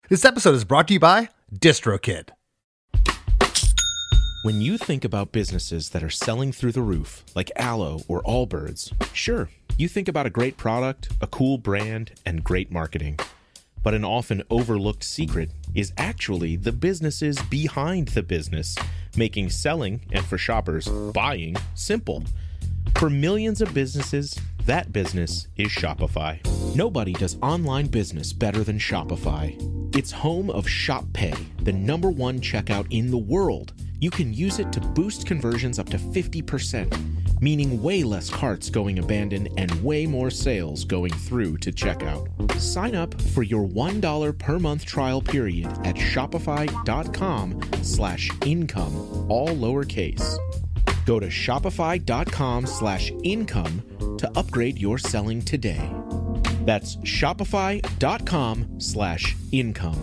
This episode is brought to you by DistroKid. When you think about businesses that are selling through the roof, like Aloe or Allbirds, sure, you think about a great product, a cool brand, and great marketing. But an often overlooked secret is actually the businesses behind the business, making selling, and for shoppers, buying, simple. For millions of businesses, that business is Shopify. Nobody does online business better than Shopify. It's home of Shop Pay, the #1 checkout in the world. You can use it to boost conversions up to 50%, meaning way less carts going abandoned and way more sales going through to checkout. Sign up for your $1 per month trial period at shopify.com/income, all lowercase. Go to shopify.com/income to upgrade your selling today. That's shopify.com/income.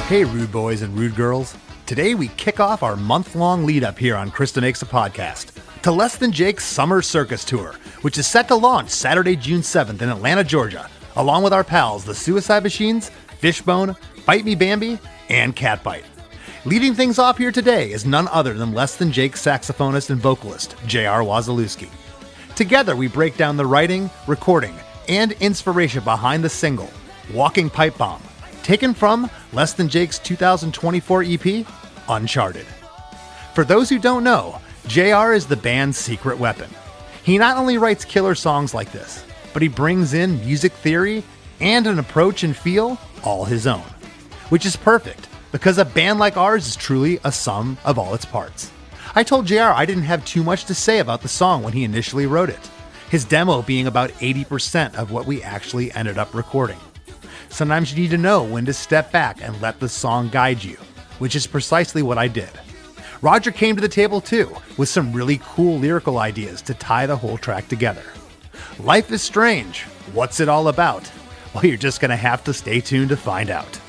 Hey, rude boys and rude girls. Today we kick off our month-long lead-up here on Chris DeMakes a Podcast to Less Than Jake's Summer Circus Tour, which is set to launch Saturday, June 7th in Atlanta, Georgia, along with our pals, the Suicide Machines, Fishbone, Bite Me Bambi, and Catbite. Leading things off here today is none other than Less Than Jake's saxophonist and vocalist, JR Wasilewski. Together we break down the writing, recording, and inspiration behind the single, Walking Pipebomb, taken from Less Than Jake's 2024 EP, Uncharted. For those who don't know, JR is the band's secret weapon. He not only writes killer songs like this, but he brings in music theory and an approach and feel all his own, which is perfect because a band like ours is truly a sum of all its parts. I told JR I didn't have too much to say about the song when he initially wrote it, his demo being about 80% of what we actually ended up recording. Sometimes you need to know when to step back and let the song guide you, which is precisely what I did. Roger came to the table too, with some really cool lyrical ideas to tie the whole track together. Life is strange. What's it all about? Well, you're just going to have to stay tuned to find out.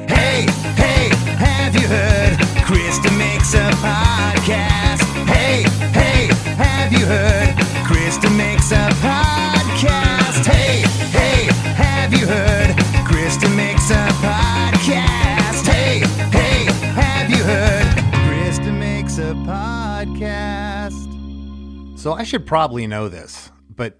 Hey, hey, have you heard? Chris DeMakes a Podcast. Hey, hey, have you heard? Chris DeMakes a Podcast. Hey, hey, have you heard? Chris DeMakes a Podcast. Hey, hey, have you heard? Chris DeMakes a Podcast. So I should probably know this, but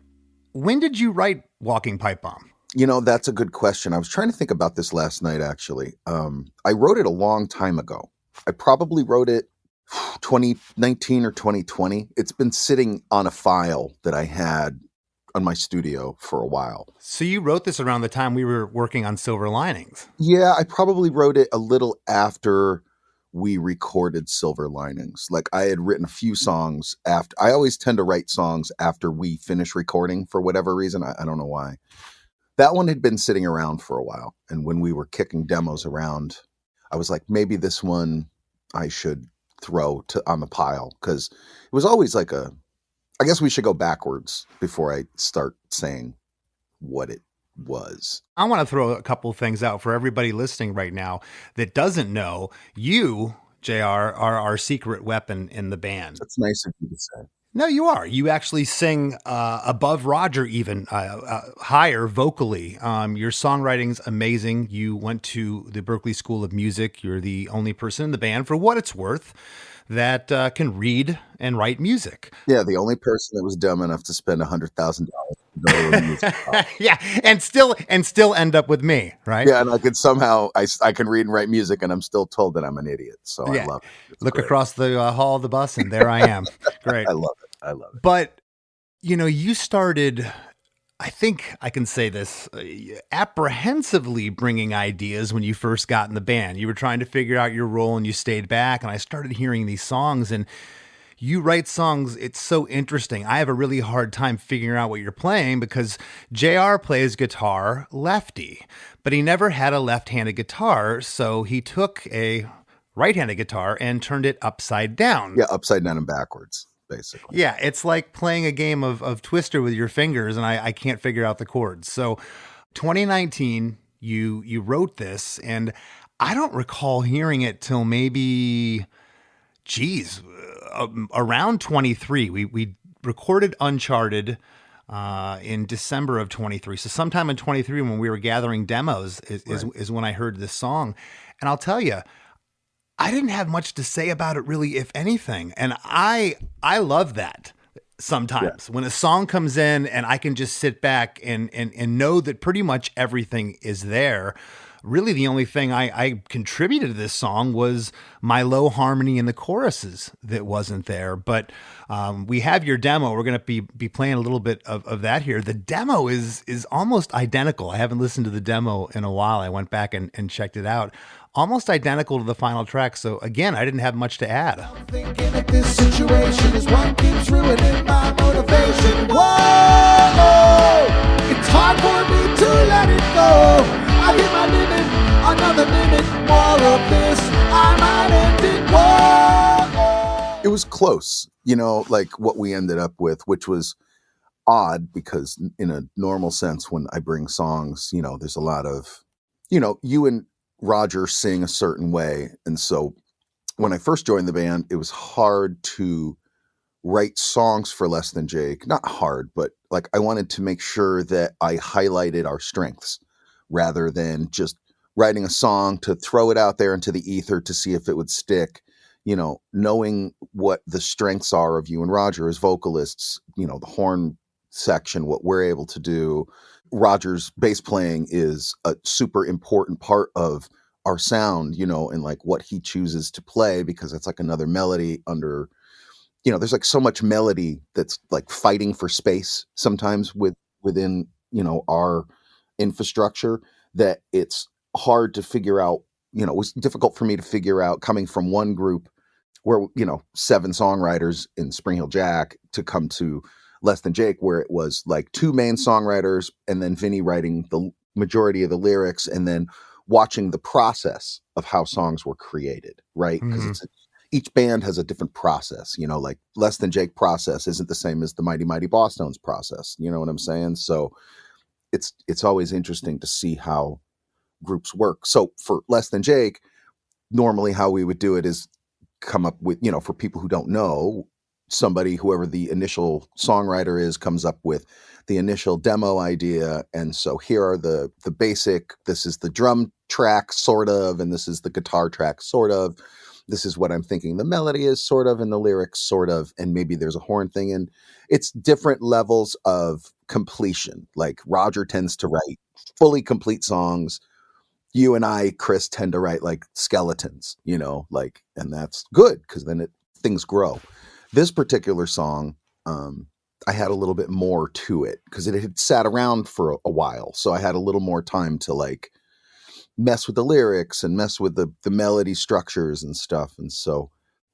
when did you write Walking Pipebomb? You know, that's a good question. I was trying to think about this last night, actually. I wrote it a long time ago. I probably wrote it 2019 or 2020. It's been sitting on a file that I had on my studio for a while. So you wrote this around the time we were working on Silver Linings. Yeah, I probably wrote it a little after we recorded Silver Linings. Like I had written a few songs after. I always tend to write songs after we finish recording for whatever reason. I don't know why. That one had been sitting around for a while. And when we were kicking demos around, I was like, maybe this one I should throw on the pile. Because it was always like I guess we should go backwards before I start saying what it was. I want to throw a couple of things out for everybody listening right now that doesn't know. You, JR, are our secret weapon in the band. That's nice of you to say. No, you are. You actually sing above Roger, even higher vocally. Your songwriting's amazing. You went to the Berklee School of Music. You're the only person in the band, for what it's worth, that can read and write music. Yeah, the only person that was dumb enough to spend $100,000 to go to a music college. Yeah, and still end up with me, right? Yeah, and I could somehow I can read and write music, and I'm still told that I'm an idiot. So yeah. I love it. It's Look great. Across the hall of the bus, and there I am. Great. I love it. But you started, I think I can say this, apprehensively bringing ideas when you first got in the band. You were trying to figure out your role and you stayed back, and I started hearing these songs, and you write songs. It's so interesting. I have a really hard time figuring out what you're playing because JR plays guitar lefty, but he never had a left-handed guitar. So he took a right-handed guitar and turned it upside down. Yeah. Upside down and backwards. Basically. Yeah, it's like playing a game of Twister with your fingers, and I can't figure out the chords. So 2019, you wrote this, and I don't recall hearing it till maybe, around 23. We recorded Uncharted in December of 23. So sometime in 23, when we were gathering demos, is when I heard this song. And I'll tell you, I didn't have much to say about it really, if anything. And I love that sometimes when a song comes in and I can just sit back and know that pretty much everything is there. Really, the only thing I contributed to this song was my low harmony in the choruses that wasn't there. But we have your demo. We're going to be playing a little bit of that here. The demo is almost identical. I haven't listened to the demo in a while. I went back and checked it out. Almost identical to the final track. So again, I didn't have much to add. I'm thinking that this situation is what keeps ruining my motivation. Whoa, it's hard for me to let it go. I hit my limit, another minute, more of this, I might end it. Whoa. It was close, like what we ended up with, which was odd because in a normal sense, when I bring songs, there's a lot of, you and Roger sing a certain way. And so when I first joined the band, it was hard to write songs for Less Than Jake. Not hard, but like I wanted to make sure that I highlighted our strengths rather than just writing a song to throw it out there into the ether to see if it would stick. Knowing what the strengths are of you and Roger as vocalists, the horn section, what we're able to do. Roger's bass playing is a super important part of our sound, and like what he chooses to play, because it's like another melody under, there's like so much melody that's like fighting for space sometimes within, our infrastructure, that it's hard to figure out, it was difficult for me to figure out, coming from one group where, 7 songwriters in Spring Heel Jack, to come to Less Than Jake, where it was like 2 main songwriters and then Vinny writing the majority of the lyrics, and then watching the process of how songs were created, right? Because each band has a different process, like Less Than Jake process isn't the same as the Mighty Mighty Bosstones process. You know what I'm saying? So it's always interesting to see how groups work. So for Less Than Jake, normally how we would do it is come up with, for people who don't know, whoever the initial songwriter is, comes up with the initial demo idea. And so here are the basic, this is the drum track sort of, and this is the guitar track sort of, this is what I'm thinking the melody is sort of, and the lyrics sort of, and maybe there's a horn thing. And it's different levels of completion. Like Roger tends to write fully complete songs. You and I, Chris, tend to write like skeletons, and that's good because then things grow. This particular song, I had a little bit more to it because it had sat around for a while. So I had a little more time to like mess with the lyrics and mess with the melody structures and stuff. And so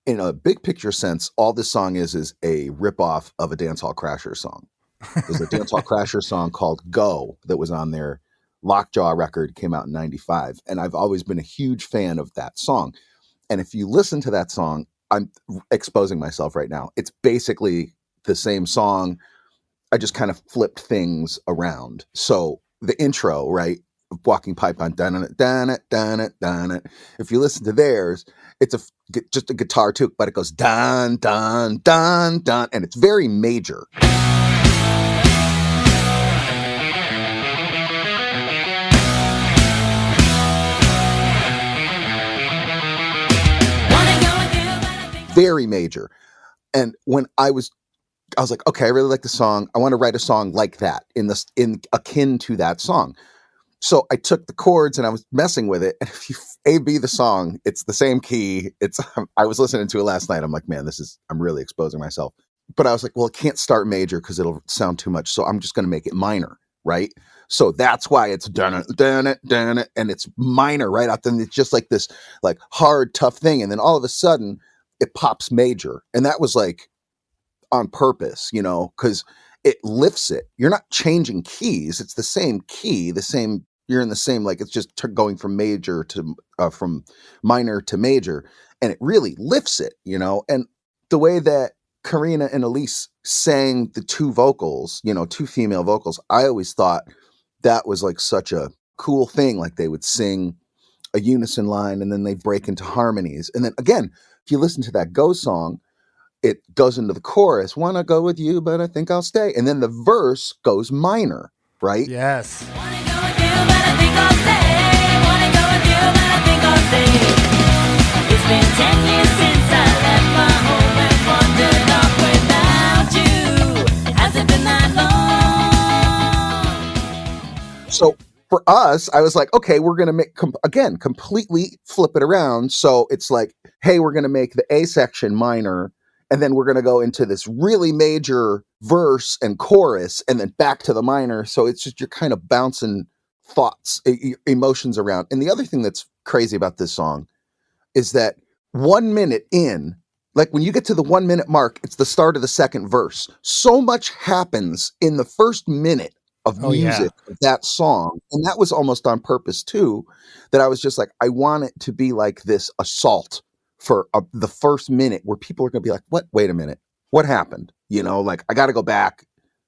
in a big picture sense, all this song is a ripoff of a Dancehall Crasher song. There's a Dancehall Crasher song called Go that was on their Lockjaw record, came out in 95. And I've always been a huge fan of that song. And if you listen to that song, I'm exposing myself right now. It's basically the same song. I just kind of flipped things around. So the intro, right? Walking Pipe on dun it, dun it, dun it, dun it. If you listen to theirs, it's just a guitar too, but it goes dun, dun, dun, dun, and it's very major. Very major. And when I was like, okay, I really like the song. I want to write a song like that, in akin to that song. So I took the chords and I was messing with it. And if you A-B the song, it's the same key. I was listening to it last night. I'm like, man, I'm really exposing myself. But I was like, well, it can't start major because it'll sound too much. So I'm just going to make it minor, right? So that's why it's dun it, dun it, dun it, and it's minor right out. Then it's just like this like hard, tough thing. And then all of a sudden it pops major. And that was like on purpose, because it lifts it. You're not changing keys. It's the same key, you're in the same, like it's just going from major to from minor to major, and it really lifts it, and the way that Karina and Elise sang the 2 vocals, 2 female vocals, I always thought that was like such a cool thing. Like they would sing a unison line and then they'd break into harmonies. And then again, if you listen to that Go song, it goes into the chorus, wanna go with you, but I think I'll stay. And then the verse goes minor, right? Yes. Wanna go with you, but I think I'll stay. Wanna go with you, but I think I'll stay. It's been 10 years since I left my home and wandered off without you. Has it been that long? So for us, I was like, okay, we're going to make, again, completely flip it around. So it's like, hey, we're going to make the A section minor, and then we're going to go into this really major verse and chorus, and then back to the minor. So it's just, you're kind of bouncing thoughts, emotions around. And the other thing that's crazy about this song is that 1 minute in, like when you get to the 1 minute mark, it's the start of the second verse. So much happens in the first minute of music of that song. And that was almost on purpose too, that I was just like, I want it to be like this assault for the first minute where people are going to be like, what? Wait a minute. What happened? You know, like I got to go back.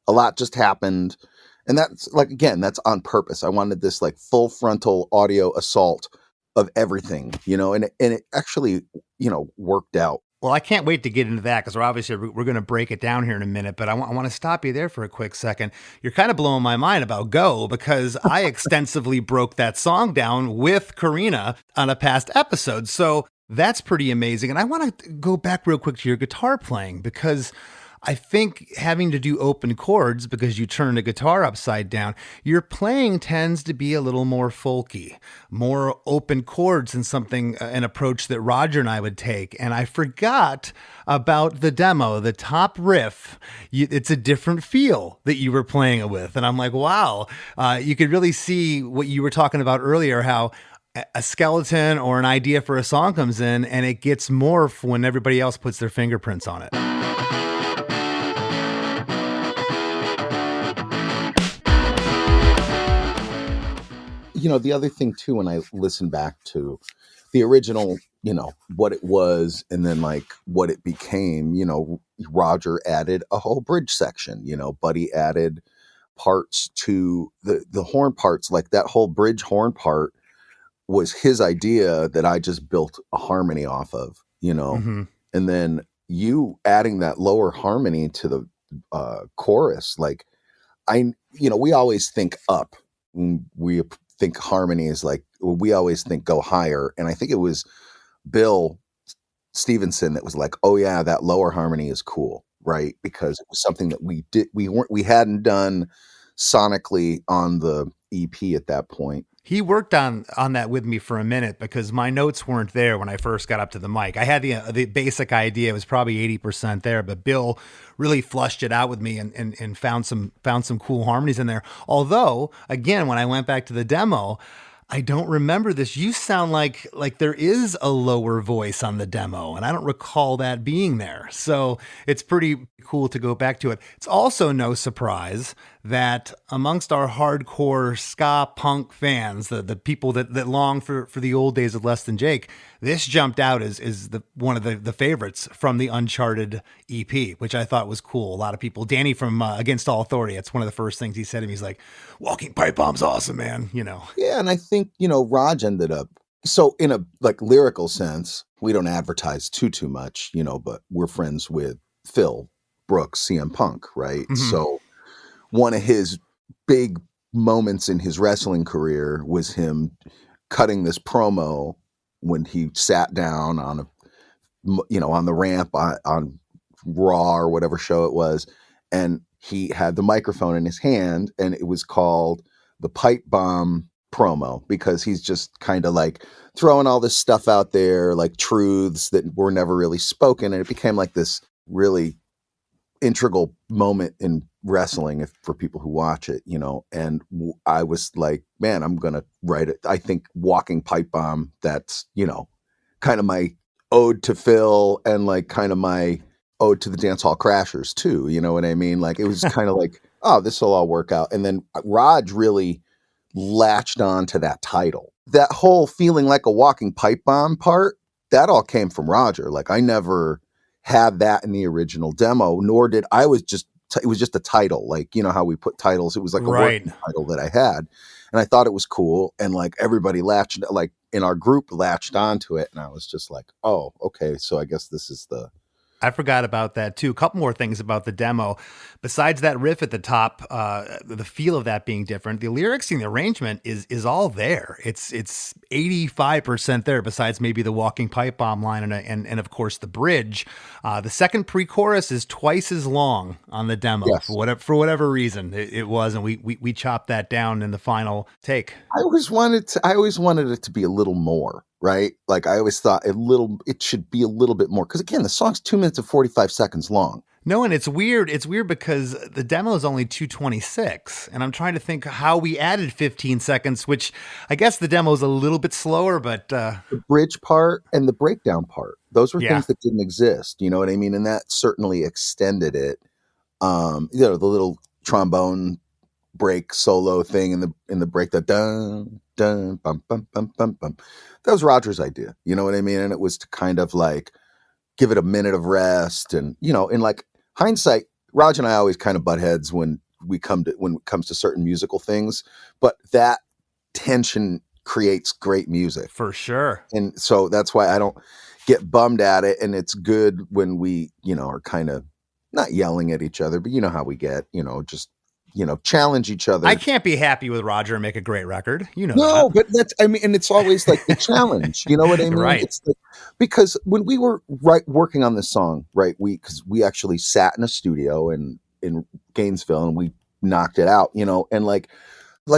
A lot just happened. And that's like, again, that's on purpose. I wanted this like full frontal audio assault of everything, you know, and it actually, you know, worked out. Well, I can't wait to get into that because we're going to break it down here in a minute, but I want to stop you there for a quick second. You're kind of blowing my mind about Go, because I extensively broke that song down with Karina on a past episode. So that's pretty amazing. And I want to go back real quick to your guitar playing, because I think having to do open chords because you turn the guitar upside down, your playing tends to be a little more folky, more open chords than something, an approach that Roger and I would take. And I forgot about the demo, the top riff. It's a different feel that you were playing it with. And I'm like, wow, you could really see what you were talking about earlier, how a skeleton or an idea for a song comes in and it gets morphed when everybody else puts their fingerprints on it. You know, the other thing too, when I listen back to the original, you know, what it was and then like what it became, you know, Roger added a whole bridge section, you know, Buddy added parts to the horn parts, like that whole bridge horn part was his idea that I just built a harmony off of, you know, and then you adding that lower harmony to the chorus, like you know, we always think up. We think harmony is like, we always think go higher. And I think it was Bill Stevenson that was like, oh yeah, that lower harmony is cool, right? Because it was something that we hadn't done sonically on the EP at that point. He worked on that with me for a minute because my notes weren't there when I first got up to the mic. I had the basic idea, it was probably 80% there, but Bill really flushed it out with me and found some cool harmonies in there. Although, again, when I went back to the demo, I don't remember this. You sound like there is a lower voice on the demo, and I don't recall that being there. So it's pretty cool to go back to it. It's also no surprise that amongst our hardcore ska punk fans, the people that long for the old days of Less Than Jake, this jumped out as one of the favorites from the Uncharted EP, which I thought was cool. A lot of people, Danny from Against All Authority, that's one of the first things he said to me. He's like, "Walking Pipebomb's awesome, man." You know. Yeah, and I think, you know, Raj ended up, so in a like lyrical sense, we don't advertise too much, you know, but we're friends with Phil Brooks, CM Punk, right? So one of his big moments in his wrestling career was him cutting this promo when he sat down on on the ramp on Raw or whatever show it was, and he had the microphone in his hand, and it was called the Pipebomb promo, because he's just kind of like throwing all this stuff out there, like truths that were never really spoken, and it became like this really integral moment in wrestling for people who watch it, you know. And I was like, man, I'm gonna write it. I think Walking Pipebomb, that's, you know, kind of my ode to Phil and like kind of my ode to the Dance Hall Crashers too, you know what I mean? Like it was kind of like, oh, this will all work out. And then Raj really latched on to that title. That whole feeling like a walking pipe bomb part, that all came from Roger. Like I never had that in the original demo, nor did I. Was just it was just a title, like, you know how we put titles. It was like a working title that I had, and I thought it was cool. And like everybody latched, like in our group, latched onto it, and I was just like, oh, okay, so I guess this is the I forgot about that too. A couple more things about the demo. Besides that riff at the top, the feel of that being different, the lyrics and the arrangement is all there. It's 85% there. Besides maybe the walking pipe bomb line and of course the bridge. The second pre-chorus is twice as long on the demo. Yes. For whatever reason it was, and we chopped that down in the final take. I always wanted it to be a little more, right? Like I always thought it should be a little bit more. Cause again, the song's 2 minutes and 45 seconds long. No, and it's weird. It's weird because the demo is only 2:26, and I'm trying to think how we added 15 seconds, which I guess the demo is a little bit slower, but the bridge part and the breakdown part, those were things that didn't exist. You know what I mean? And that certainly extended it. The little trombone break solo thing in the break, the dun dun bum bum bum bum bum. That was Roger's idea. You know what I mean? And it was to kind of like give it a minute of rest, and in like hindsight, Roger and I always kind of butt heads when it comes to certain musical things, but that tension creates great music for sure. And so that's why I don't get bummed at it. And it's good when we, are kind of not yelling at each other, but you know how we get, just, challenge each other. I can't be happy with Roger and make a great record. No, but and it's always like the challenge, you know what I mean? Right. It's like, because when we were working on this song, right, because we actually sat in a studio in Gainesville and we knocked it out, and like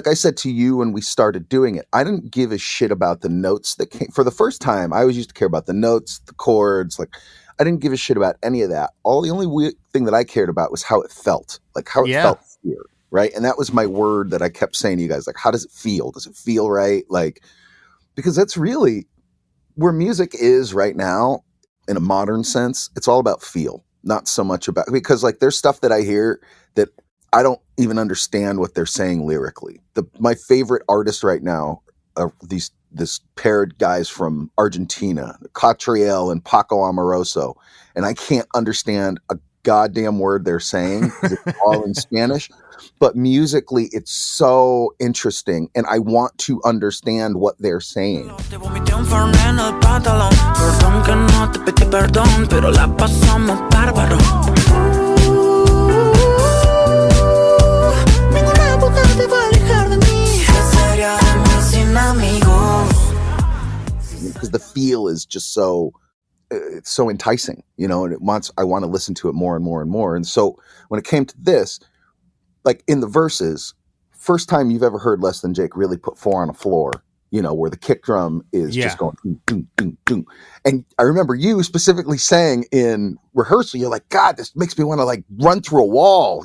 I said to you when we started doing it, I didn't give a shit about the notes that came. For the first time, I always used to care about the notes, the chords, like I didn't give a shit about any of that. The only thing that I cared about was how it felt, like how it felt here, right? And that was my word that I kept saying to you guys, like, how does it feel? Does it feel right? Like, because that's really where music is right now in a modern sense. It's all about feel, not so much about, because like there's stuff that I hear that I don't even understand what they're saying lyrically. My favorite artist right now are this paired guys from Argentina, Catriel and Paco Amoroso, and I can't understand a goddamn word they're saying. It's all in Spanish, but musically it's so interesting, and I want to understand what they're saying. Because the feel is just so it's so enticing, and I want to listen to it more and more and more. And so when it came to this, like in the verses, first time you've ever heard Less Than Jake really put four on a floor, where the kick drum is just going ding, ding, ding, ding. And I remember you specifically saying in rehearsal, you're like, God, this makes me want to like run through a wall,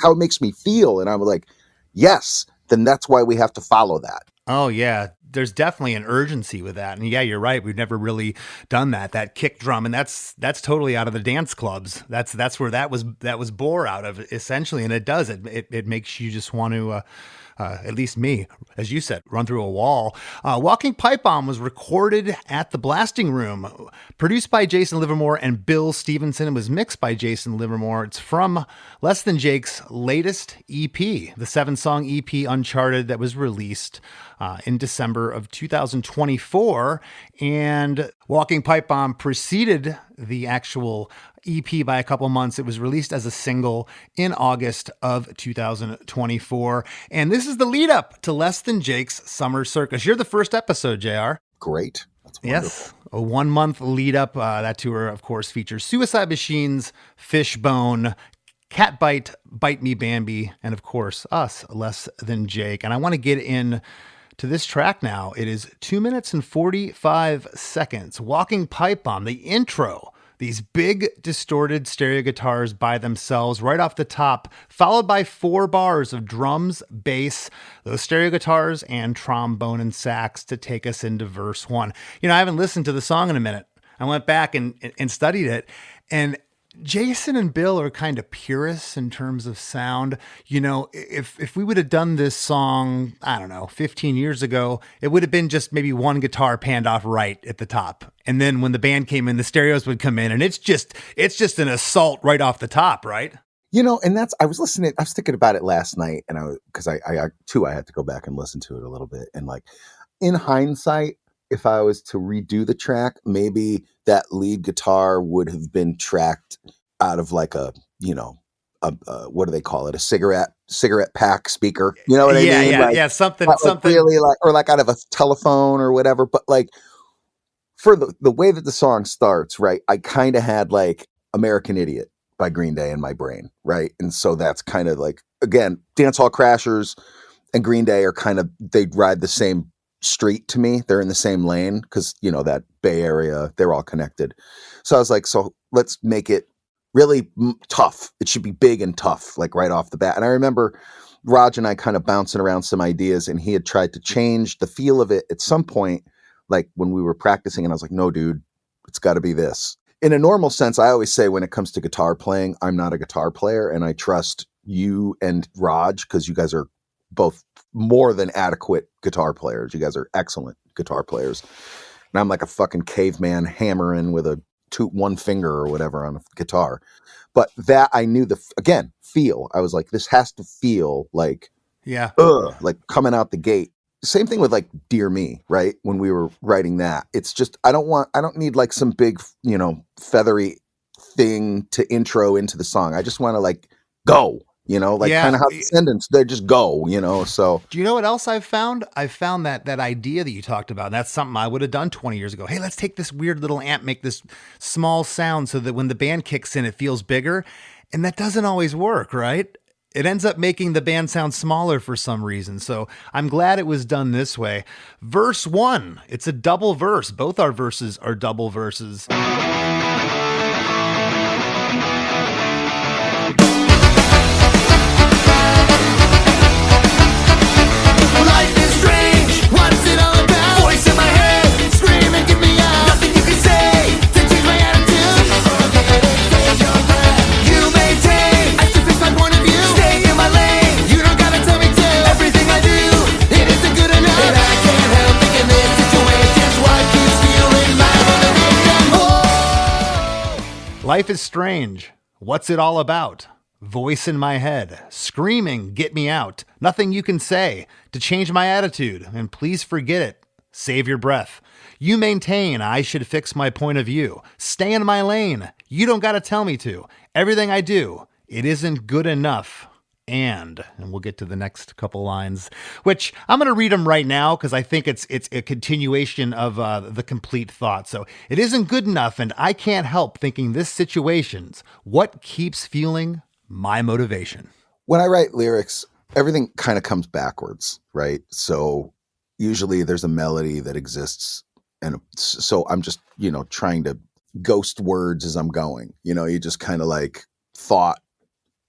how it makes me feel. And I'm like, yes, then that's why we have to follow that. Oh yeah, there's definitely an urgency with that. And yeah, you're right. We've never really done that kick drum, and that's totally out of the dance clubs. That's where that was bore out of, essentially. And it makes you just want to at least me, as you said, run through a wall. Walking Pipe Bomb was recorded at the Blasting Room, produced by Jason Livermore and Bill Stevenson. It was mixed by Jason Livermore. It's from Less Than Jake's latest EP, the 7-song EP Uncharted, that was released in December of 2024. And Walking Pipe Bomb preceded the actual EP by a couple months. It was released as a single in August of 2024. And this is the lead up to Less Than Jake's Summer Circus. You're the first episode, JR. Great. That's wonderful. Yes. A 1 month lead up. That tour, of course, features Suicide Machines, Fishbone, Catbite, Bite Me Bambi, and of course, us, Less Than Jake. And I want to get in to this track now. It is 2 minutes and 45 seconds. Walking Pipe Bomb, the intro. These big distorted stereo guitars by themselves right off the top, followed by 4 bars of drums, bass, those stereo guitars, and trombone and sax to take us into verse 1. I haven't listened to the song in a minute. I went back and studied it, and Jason and Bill are kind of purists in terms of sound. If we would have done this song, I don't know, 15 years ago, it would have been just maybe one guitar panned off right at the top. And then when the band came in, the stereos would come in, and it's just an assault right off the top, right? And I was thinking about it last night, and because I had to go back and listen to it a little bit. And like in hindsight, if I was to redo the track, maybe that lead guitar would have been tracked out of like a, what do they call it? A cigarette pack speaker. You know what I mean? Yeah. Something, Not like really like, or like out of a telephone or whatever. But like for the way that the song starts, right? I kind of had like American Idiot by Green Day in my brain, right? And so that's kind of like, again, Dance Hall Crashers and Green Day are kind of, they ride the same street to me. They're in the same lane because, that Bay Area, they're all connected. So I was like, so let's make it really tough. It should be big and tough, like right off the bat. And I remember Raj and I kind of bouncing around some ideas, and he had tried to change the feel of it at some point, like when we were practicing, and I was like, no, dude, it's got to be this. In a normal sense, I always say when it comes to guitar playing, I'm not a guitar player, and I trust you and Raj because you guys are both more than adequate guitar players. You guys are excellent guitar players. And I'm like a fucking caveman hammering with one finger or whatever on a guitar. But that I knew again, feel. I was like, this has to feel like, like coming out the gate. Same thing with like Dear Me, right? When we were writing that, it's just, I don't need like some big, feathery thing to intro into the song. I just want to like go, kind of how Descendants, they just go, so. Do you know what else I've found? I've found that idea that you talked about, and that's something I would have done 20 years ago. Hey, let's take this weird little amp, make this small sound so that when the band kicks in, it feels bigger. And that doesn't always work, right? It ends up making the band sound smaller for some reason. So I'm glad it was done this way. Verse 1, it's a double verse. Both our verses are double verses. Life is strange, what's it all about? Voice in my head, scream and get me out. Nothing you can say to change my attitude. You maintain, I still fix my point of view. Stay in my lane, you don't gotta tell me to. Everything I do, it isn't good enough. And I can't help thinking this situation's what keeps fueling my motivation. Life is strange. What's it all about? Voice in my head, screaming, get me out. Nothing you can say to change my attitude, and please forget it. Save your breath. You maintain I should fix my point of view. Stay in my lane. You don't got to tell me to. Everything I do, it isn't good enough. And we'll get to the next couple lines, which I'm going to read them right now because I think it's a continuation of the complete thought. So it isn't good enough, and I can't help thinking this situation's what keeps fueling my motivation. When I write lyrics, everything kind of comes backwards, right? So usually there's a melody that exists. And so I'm just, trying to ghost words as I'm going, you just kind of like thought.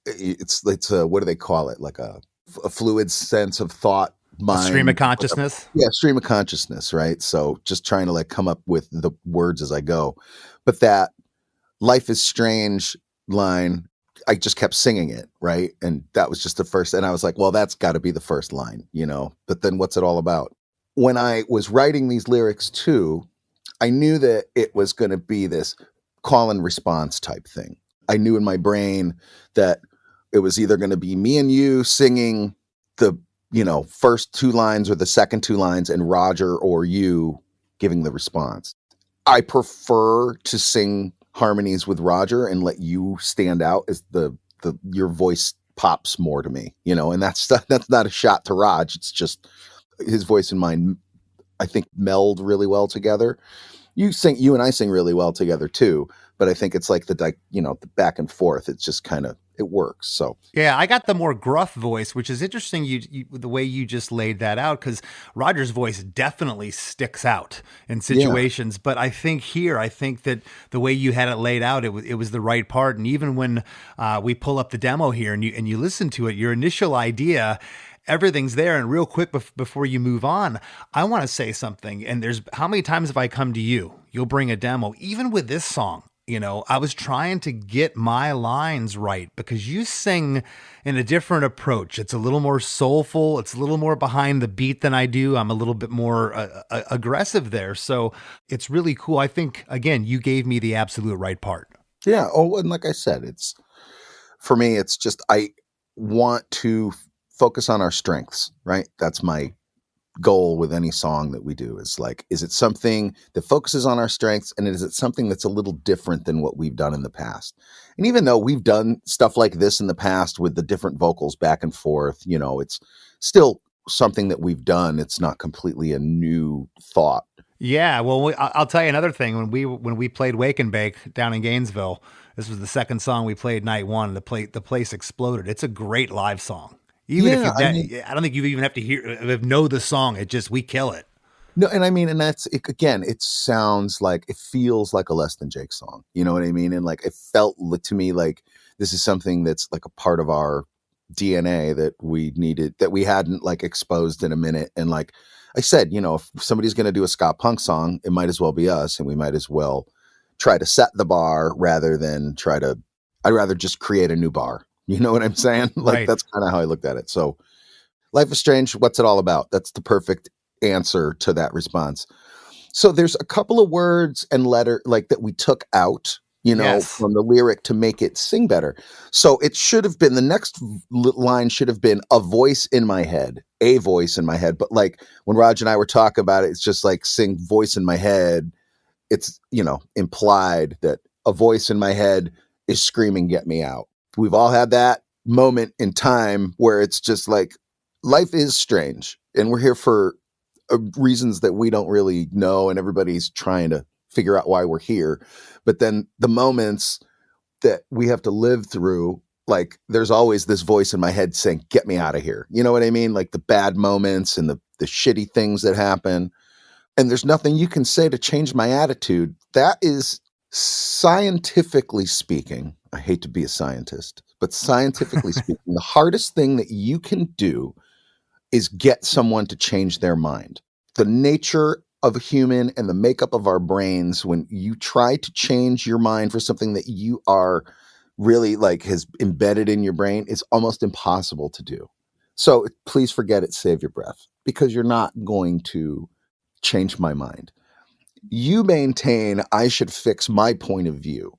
It's what do they call it? Like a fluid sense of thought, mind. Stream of consciousness. Yeah. Stream of consciousness. Right. So just trying to like come up with the words as I go, but that life is strange line, I just kept singing it. Right. And that was just the first, and I was like, well, that's gotta be the first line, but then what's it all about? When I was writing these lyrics too, I knew that it was going to be this call and response type thing. I knew in my brain that it was either going to be me and you singing the, first two lines or the second two lines, and Roger or you giving the response. I prefer to sing harmonies with Roger and let you stand out as your voice pops more to me, and that's not a shot to Raj. It's just his voice and mine, I think, meld really well together. You and I sing really well together too, but I think it's like the back and forth. It's just kind of, it works. So yeah, I got the more gruff voice, which is interesting. You the way you just laid that out, because Roger's voice definitely sticks out in situations. But I think that the way you had it laid out, it was the right part. And even when we pull up the demo here and you listen to it, your initial idea, everything's there. And real quick before you move on, I want to say something. And there's how many times have I come to you? You'll bring a demo, even with this song. I was trying to get my lines right because you sing in a different approach. It's a little more soulful. It's a little more behind the beat than I do. I'm a little bit more aggressive there. So it's really cool. I think, again, you gave me the absolute right part. Yeah. Oh, and like I said, for me, it's just, I want to focus on our strengths, right? That's my goal with any song that we do is like, is it something that focuses on our strengths, and is it something that's a little different than what we've done in the past? And even though we've done stuff like this in the past with the different vocals back and forth, you know, it's still something that we've done. It's not completely a new thought. Yeah, well, I'll tell you another thing. When we played Wake and Bake down in Gainesville, this was the second song we played night one. The place exploded. It's a great live song. Even if I don't think you even have to know the song. It just, we kill it. No, and I mean, and that's it, again, it feels like a Less Than Jake song. You know what I mean? And like, it felt to me like this is something that's like a part of our DNA that we needed, that we hadn't like exposed in a minute. And like I said, you know, if somebody's going to do a ska punk song, it might as well be us, and we might as well try to set the bar rather than I'd rather just create a new bar. You know what I'm saying? Like, Right. That's kind of how I looked at it. So Life is Strange, what's it all about? That's the perfect answer to that response. So there's a couple of words and letter like that we took out, you know, Yes. from the lyric to make it sing better. So it should have been, the next line should have been a voice in my head. But like when Raj and I were talking about it, it's just like sing voice in my head. It's, you know, implied that a voice in my head is screaming, get me out. We've all had that moment in time where it's just like, life is strange and we're here for reasons that we don't really know, and everybody's trying to figure out why we're here. But then the moments that we have to live through, like there's always this voice in my head saying, get me out of here. You know what I mean? Like the bad moments and the shitty things that happen. And there's nothing you can say to change my attitude. That is, scientifically speaking, I hate to be a scientist, but scientifically speaking, the hardest thing that you can do is get someone to change their mind. The nature of a human and the makeup of our brains, when you try to change your mind for something that you are really like has embedded in your brain, is almost impossible to do. So please forget it, save your breath, because you're not going to change my mind. You maintain I should fix my point of view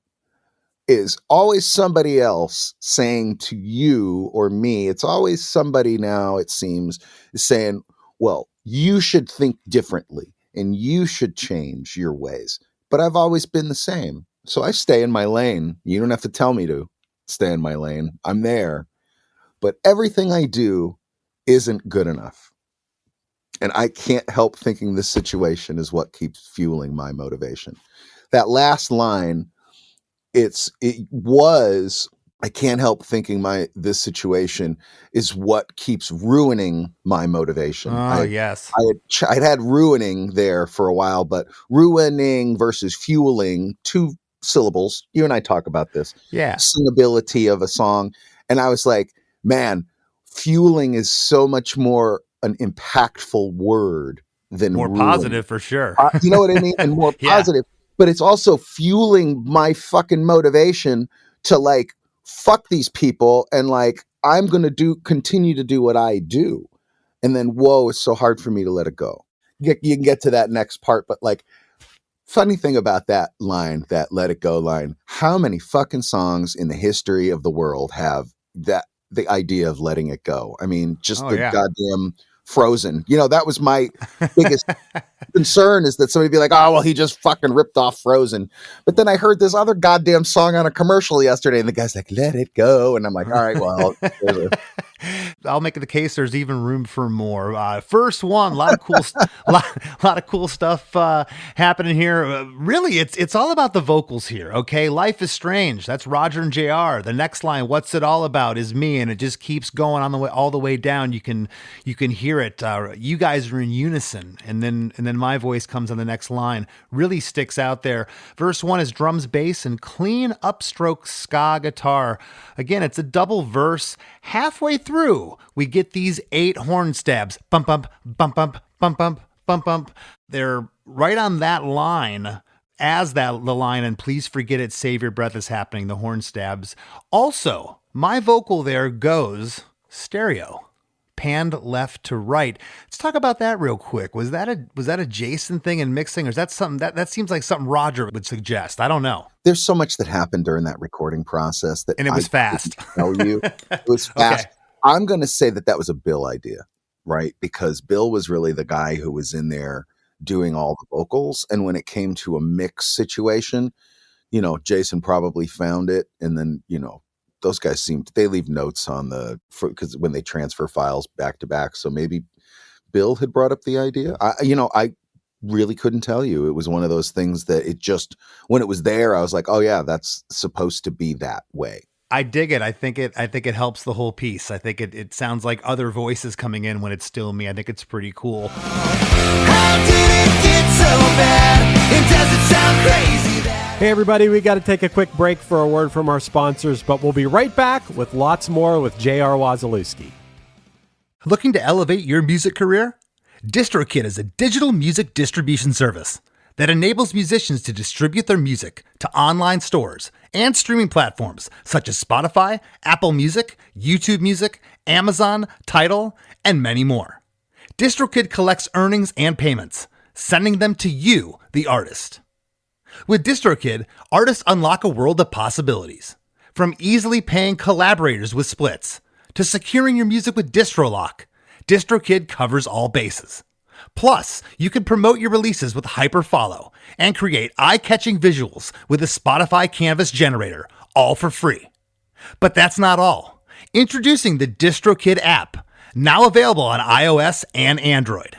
is always somebody else saying to you or me, it's always somebody now, it seems, is saying, well, you should think differently and you should change your ways. But I've always been the same. So I stay in my lane. You don't have to tell me to stay in my lane. I'm there. But everything I do isn't good enough. And I can't help thinking this situation is what keeps fueling my motivation. That last line, I can't help thinking this situation is what keeps ruining my motivation. Yes. I'd had ruining there for a while, but ruining versus fueling, 2 syllables. You and I talk about this. Yeah. Singability of a song. And I was like, man, fueling is so much more an impactful word than More ruin. positive for sure. You know what I mean? And more Yeah. positive. But it's also fueling my fucking motivation to like, fuck these people. And like, I'm going to continue to do what I do. And then, whoa, it's so hard for me to let it go. You can get to that next part. But like, funny thing about that line, that let it go line, how many fucking songs in the history of the world have the idea of letting it go? I mean, just goddamn Frozen. You know, that was my biggest concern, is that somebody be like, oh, well, he just fucking ripped off Frozen. But then I heard this other goddamn song on a commercial yesterday, and the guy's like, let it go. And I'm like, all right, well, I'll make the case there's even room for more. First one, a lot of cool, lot of cool stuff happening here. Really, it's all about the vocals here. Okay, Life is Strange. That's Roger and JR. The next line, What's It All About, is me, and it just keeps going on all the way down. You can hear it. You guys are in unison, and then my voice comes on the next line. Really sticks out there. Verse 1 is drums, bass, and clean upstroke ska guitar. Again, it's a double verse. Halfway through, we get these 8 horn stabs. Bump, bump, bump, bump, bump, bump, bump, bump. They're right on that line as the line, and please forget it, save your breath is happening, the horn stabs. Also, my vocal there goes stereo. Panned left to right. Let's talk about that real quick. Was that a Jason thing in mixing, or is that something that seems like something Roger would suggest? I don't know. There's so much that happened during that recording process And it was fast. Tell you, it was fast. Okay. I'm going to say that was a Bill idea. right? Because Bill was really the guy who was in there doing all the vocals. And when it came to a mix situation, Jason probably found it. And then, those guys they leave notes on because when they transfer files back to back. So maybe Bill had brought up the idea. I really couldn't tell you. It was one of those things that when it was there, I was like, oh yeah, that's supposed to be that way. I dig it. I think it helps the whole piece. I think it sounds like other voices coming in when it's still me. I think it's pretty cool. How did it get so bad? It doesn't sound crazy that... Hey everybody, we got to take a quick break for a word from our sponsors, but we'll be right back with lots more with JR Wasilewski. Looking to elevate your music career? DistroKid is a digital music distribution service that enables musicians to distribute their music to online stores and streaming platforms such as Spotify, Apple Music, YouTube Music, Amazon, Tidal, and many more. DistroKid collects earnings and payments, sending them to you, the artist. With DistroKid, artists unlock a world of possibilities. From easily paying collaborators with splits to securing your music with DistroLock, DistroKid covers all bases. Plus, you can promote your releases with Hyperfollow and create eye-catching visuals with a Spotify Canvas generator, all for free. But that's not all. Introducing the DistroKid app, now available on iOS and Android.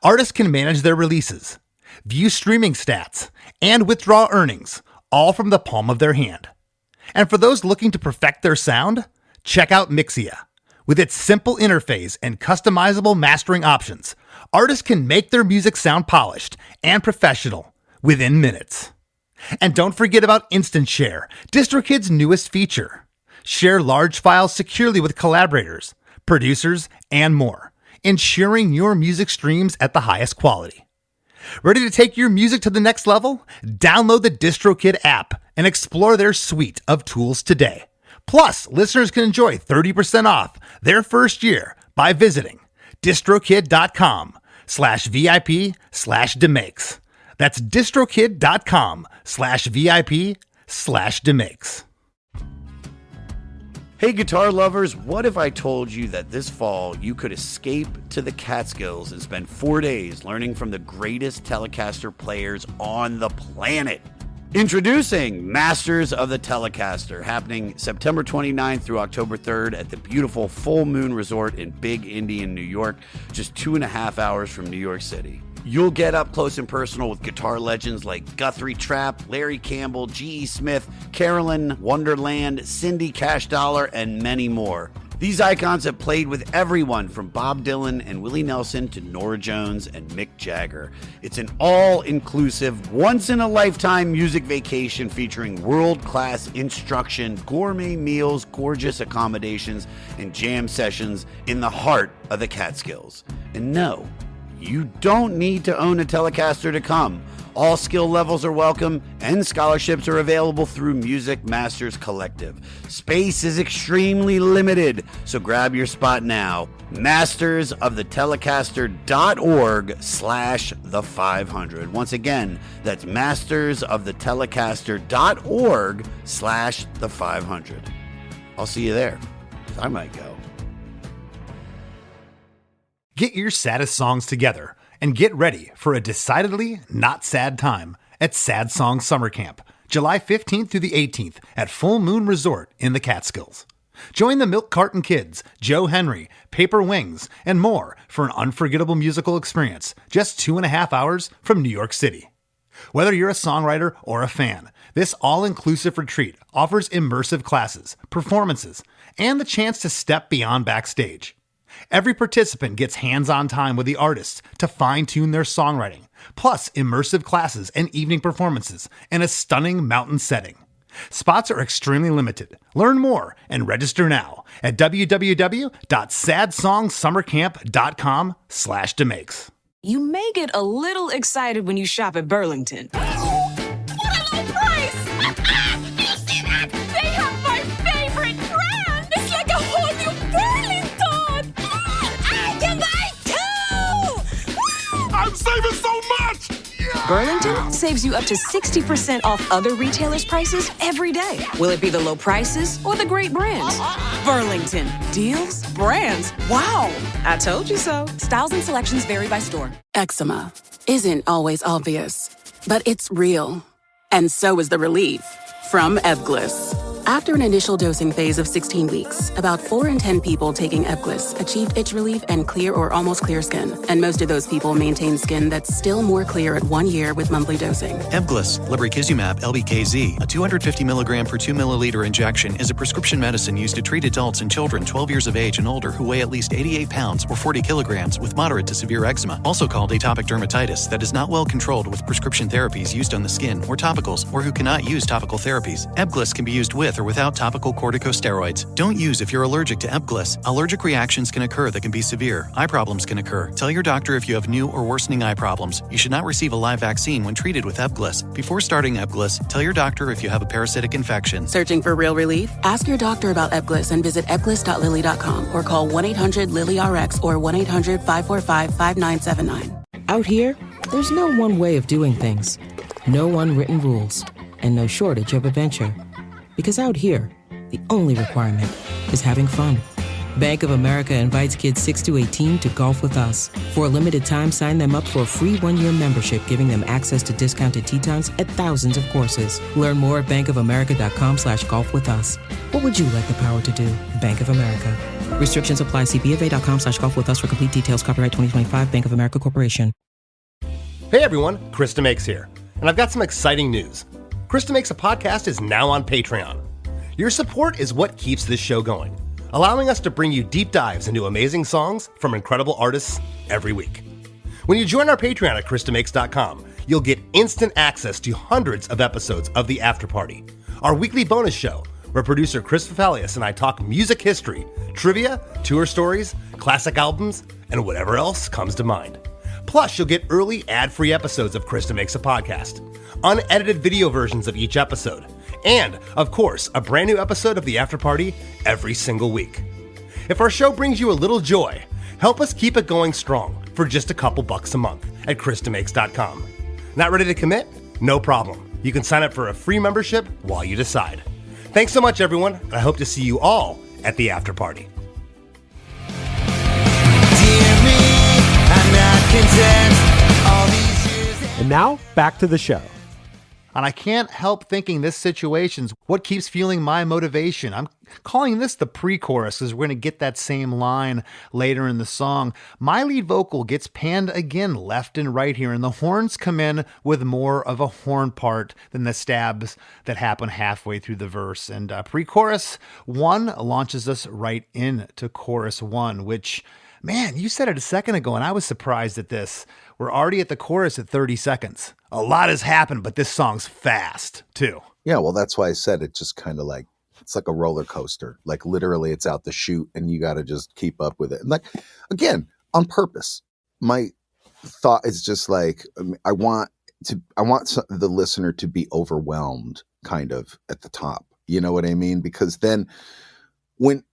Artists can manage their releases, view streaming stats, and withdraw earnings, all from the palm of their hand. And for those looking to perfect their sound, check out Mixia. With its simple interface and customizable mastering options, artists can make their music sound polished and professional within minutes. And don't forget about Instant Share, DistroKid's newest feature. Share large files securely with collaborators, producers, and more, ensuring your music streams at the highest quality. Ready to take your music to the next level? Download the DistroKid app and explore their suite of tools today. Plus, listeners can enjoy 30% off their first year by visiting distrokid.com/VIP/DeMakes. That's distrokid.com/VIP/DeMakes. Hey guitar lovers, what if I told you that this fall you could escape to the Catskills and spend 4 days learning from the greatest Telecaster players on the planet? Introducing Masters of the Telecaster, happening September 29th through October 3rd at the beautiful Full Moon Resort in Big Indian, New York, just 2.5 hours from New York City. You'll get up close and personal with guitar legends like Guthrie Trapp, Larry Campbell, G.E. Smith, Carolyn Wonderland, Cindy Cash Dollar, and many more. These icons have played with everyone from Bob Dylan and Willie Nelson to Norah Jones and Mick Jagger. It's an all-inclusive, once-in-a-lifetime music vacation featuring world-class instruction, gourmet meals, gorgeous accommodations, and jam sessions in the heart of the Catskills. And no, you don't need to own a Telecaster to come. All skill levels are welcome, and scholarships are available through Music Masters Collective. Space is extremely limited, so grab your spot now. mastersoftheTelecaster.org/the500. Once again, that's mastersoftheTelecaster.org/the500. I'll see you there. I might go. Get your saddest songs together and get ready for a decidedly not sad time at Sad Song Summer Camp, July 15th through the 18th at Full Moon Resort in the Catskills. Join the Milk Carton Kids, Joe Henry, Paper Wings, and more for an unforgettable musical experience just 2.5 hours from New York City. Whether you're a songwriter or a fan, this all-inclusive retreat offers immersive classes, performances, and the chance to step beyond backstage. Every participant gets hands-on time with the artists to fine-tune their songwriting, plus immersive classes and evening performances in a stunning mountain setting. Spots are extremely limited. Learn more and register now at www.sadsongsummercamp.com/DeMakes. You may get a little excited when you shop at Burlington. What a low price! You see that? They have my favorite brand! It's like a whole new Burlington! I can buy two! I'm saving so much! Yeah! Burlington saves you up to 60% off other retailers' prices every day. Will it be the low prices or the great brands? Burlington. Deals? Brands? Wow. I told you so. Styles and selections vary by store. Eczema isn't always obvious, but it's real. And so is the relief from Ebglyss. After an initial dosing phase of 16 weeks, about 4 in 10 people taking Ebglyss achieved itch relief and clear or almost clear skin. And most of those people maintain skin that's still more clear at 1 year with monthly dosing. Ebglyss, lebrikizumab LBKZ, a 250 milligram per 2 milliliter injection, is a prescription medicine used to treat adults and children 12 years of age and older who weigh at least 88 pounds or 40 kilograms with moderate to severe eczema, also called atopic dermatitis, that is not well controlled with prescription therapies used on the skin or topicals, or who cannot use topical therapies. Ebglyss can be used with or without topical corticosteroids. Don't use if you're allergic to Ebglyss. Allergic reactions can occur that can be severe. Eye problems can occur. Tell your doctor if you have new or worsening eye problems. You should not receive a live vaccine when treated with Ebglyss. Before starting Ebglyss, tell your doctor if you have a parasitic infection. Searching for real relief? Ask your doctor about Ebglyss and visit ebglyss.lilly.com or call 1-800-LILY-RX or 1-800-545-5979. Out here, there's no one way of doing things. No unwritten rules. And no shortage of adventure. Because out here, the only requirement is having fun. Bank of America invites kids 6 to 18 to golf with us. For a limited time, sign them up for a free 1-year membership, giving them access to discounted tee times at thousands of courses. Learn more at bankofamerica.com/golf with us. What would you like the power to do? Bank of America. Restrictions apply. See BofA.com/golf with us for complete details. Copyright 2025 Bank of America Corporation. Hey everyone, Chris DeMakes here. And I've got some exciting news. Chris DeMakes a Podcast is now on Patreon. Your support is what keeps this show going, allowing us to bring you deep dives into amazing songs from incredible artists every week. When you join our Patreon at chrisdemakes.com, you'll get instant access to hundreds of episodes of The After Party, our weekly bonus show where producer Chris Fafalius and I talk music history, trivia, tour stories, classic albums, and whatever else comes to mind. Plus, you'll get early ad-free episodes of Chris DeMakes a Podcast, unedited video versions of each episode, and, of course, a brand new episode of The After Party every single week. If our show brings you a little joy, help us keep it going strong for just a couple bucks a month at chrisdemakes.com. Not ready to commit? No problem. You can sign up for a free membership while you decide. Thanks so much, everyone, and I hope to see you all at The After Party. Dear me, I'm not content. All these years. And now, back to the show. And I can't help thinking this situation's what keeps fueling my motivation. I'm calling this the pre-chorus because we're going to get that same line later in the song. My lead vocal gets panned again left and right here, and the horns come in with more of a horn part than the stabs that happen halfway through the verse. And pre-chorus 1 launches us right into chorus 1, which, man, you said it a second ago, and I was surprised at this. We're already at the chorus at 30 seconds. A lot has happened, but this song's fast, too. Yeah, well, that's why I said it just kind of like, it's like a roller coaster. Like literally it's out the chute and you got to just keep up with it. And like, again, on purpose. My thought is just like, I want the listener to be overwhelmed kind of at the top. You know what I mean? Because then when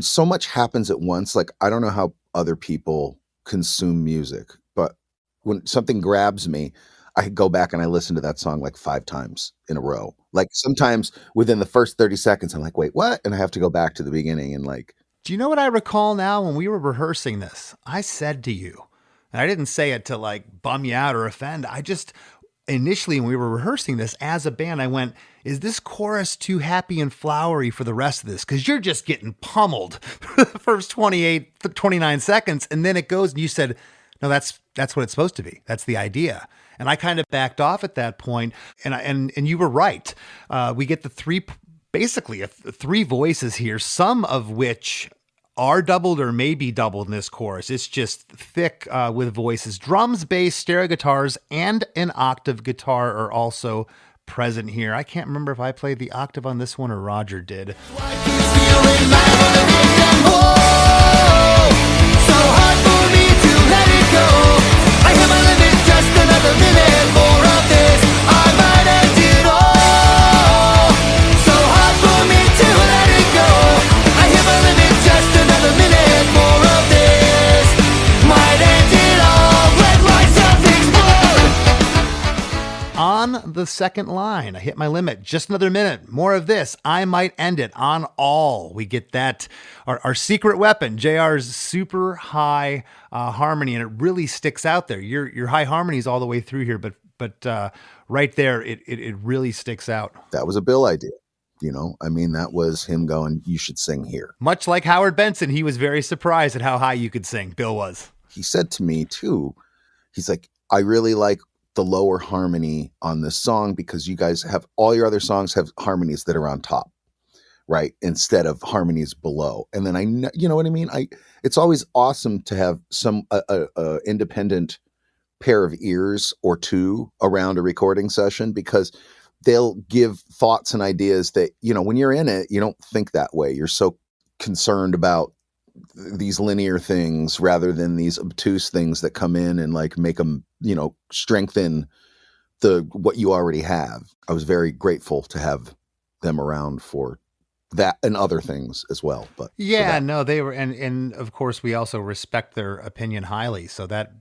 so much happens at once, like, I don't know how other people consume music, but when something grabs me, I go back and I listen to that song like 5 times in a row. Like sometimes within the first 30 seconds, I'm like, wait, what? And I have to go back to the beginning and like. Do you know what I recall now when we were rehearsing this? I said to you, and I didn't say it to like bum you out or offend. I just initially, when we were rehearsing this as a band, I went, is this chorus too happy and flowery for the rest of this? Because you're just getting pummeled for the first 29 seconds. And then it goes and you said, no, that's what it's supposed to be. That's the idea. And I kind of backed off at that point, and you were right. We get the three voices here, some of which are doubled or may be doubled in this chorus. It's just thick with voices. Drums, bass, stereo guitars, and an octave guitar are also present here. I can't remember if I played the octave on this one or Roger did. the second line. I hit my limit. Just another minute. More of this. I might end it on all. We get that. Our secret weapon, JR's super high harmony, and it really sticks out there. Your high harmony is all the way through here, but right there, it really sticks out. That was a Bill idea. I mean, that was him going, you should sing here. Much like Howard Benson, he was very surprised at how high you could sing. Bill was. He said to me too, he's like, I really like the lower harmony on this song because you guys have all your other songs have harmonies that are on top, right? Instead of harmonies below. And then you know what I mean? It's always awesome to have some independent pair of ears or two around a recording session because they'll give thoughts and ideas that, when you're in it, you don't think that way. You're so concerned about these linear things rather than these obtuse things that come in and like make them, strengthen what you already have. I was very grateful to have them around for that and other things as well. But they were, and of course we also respect their opinion highly. So that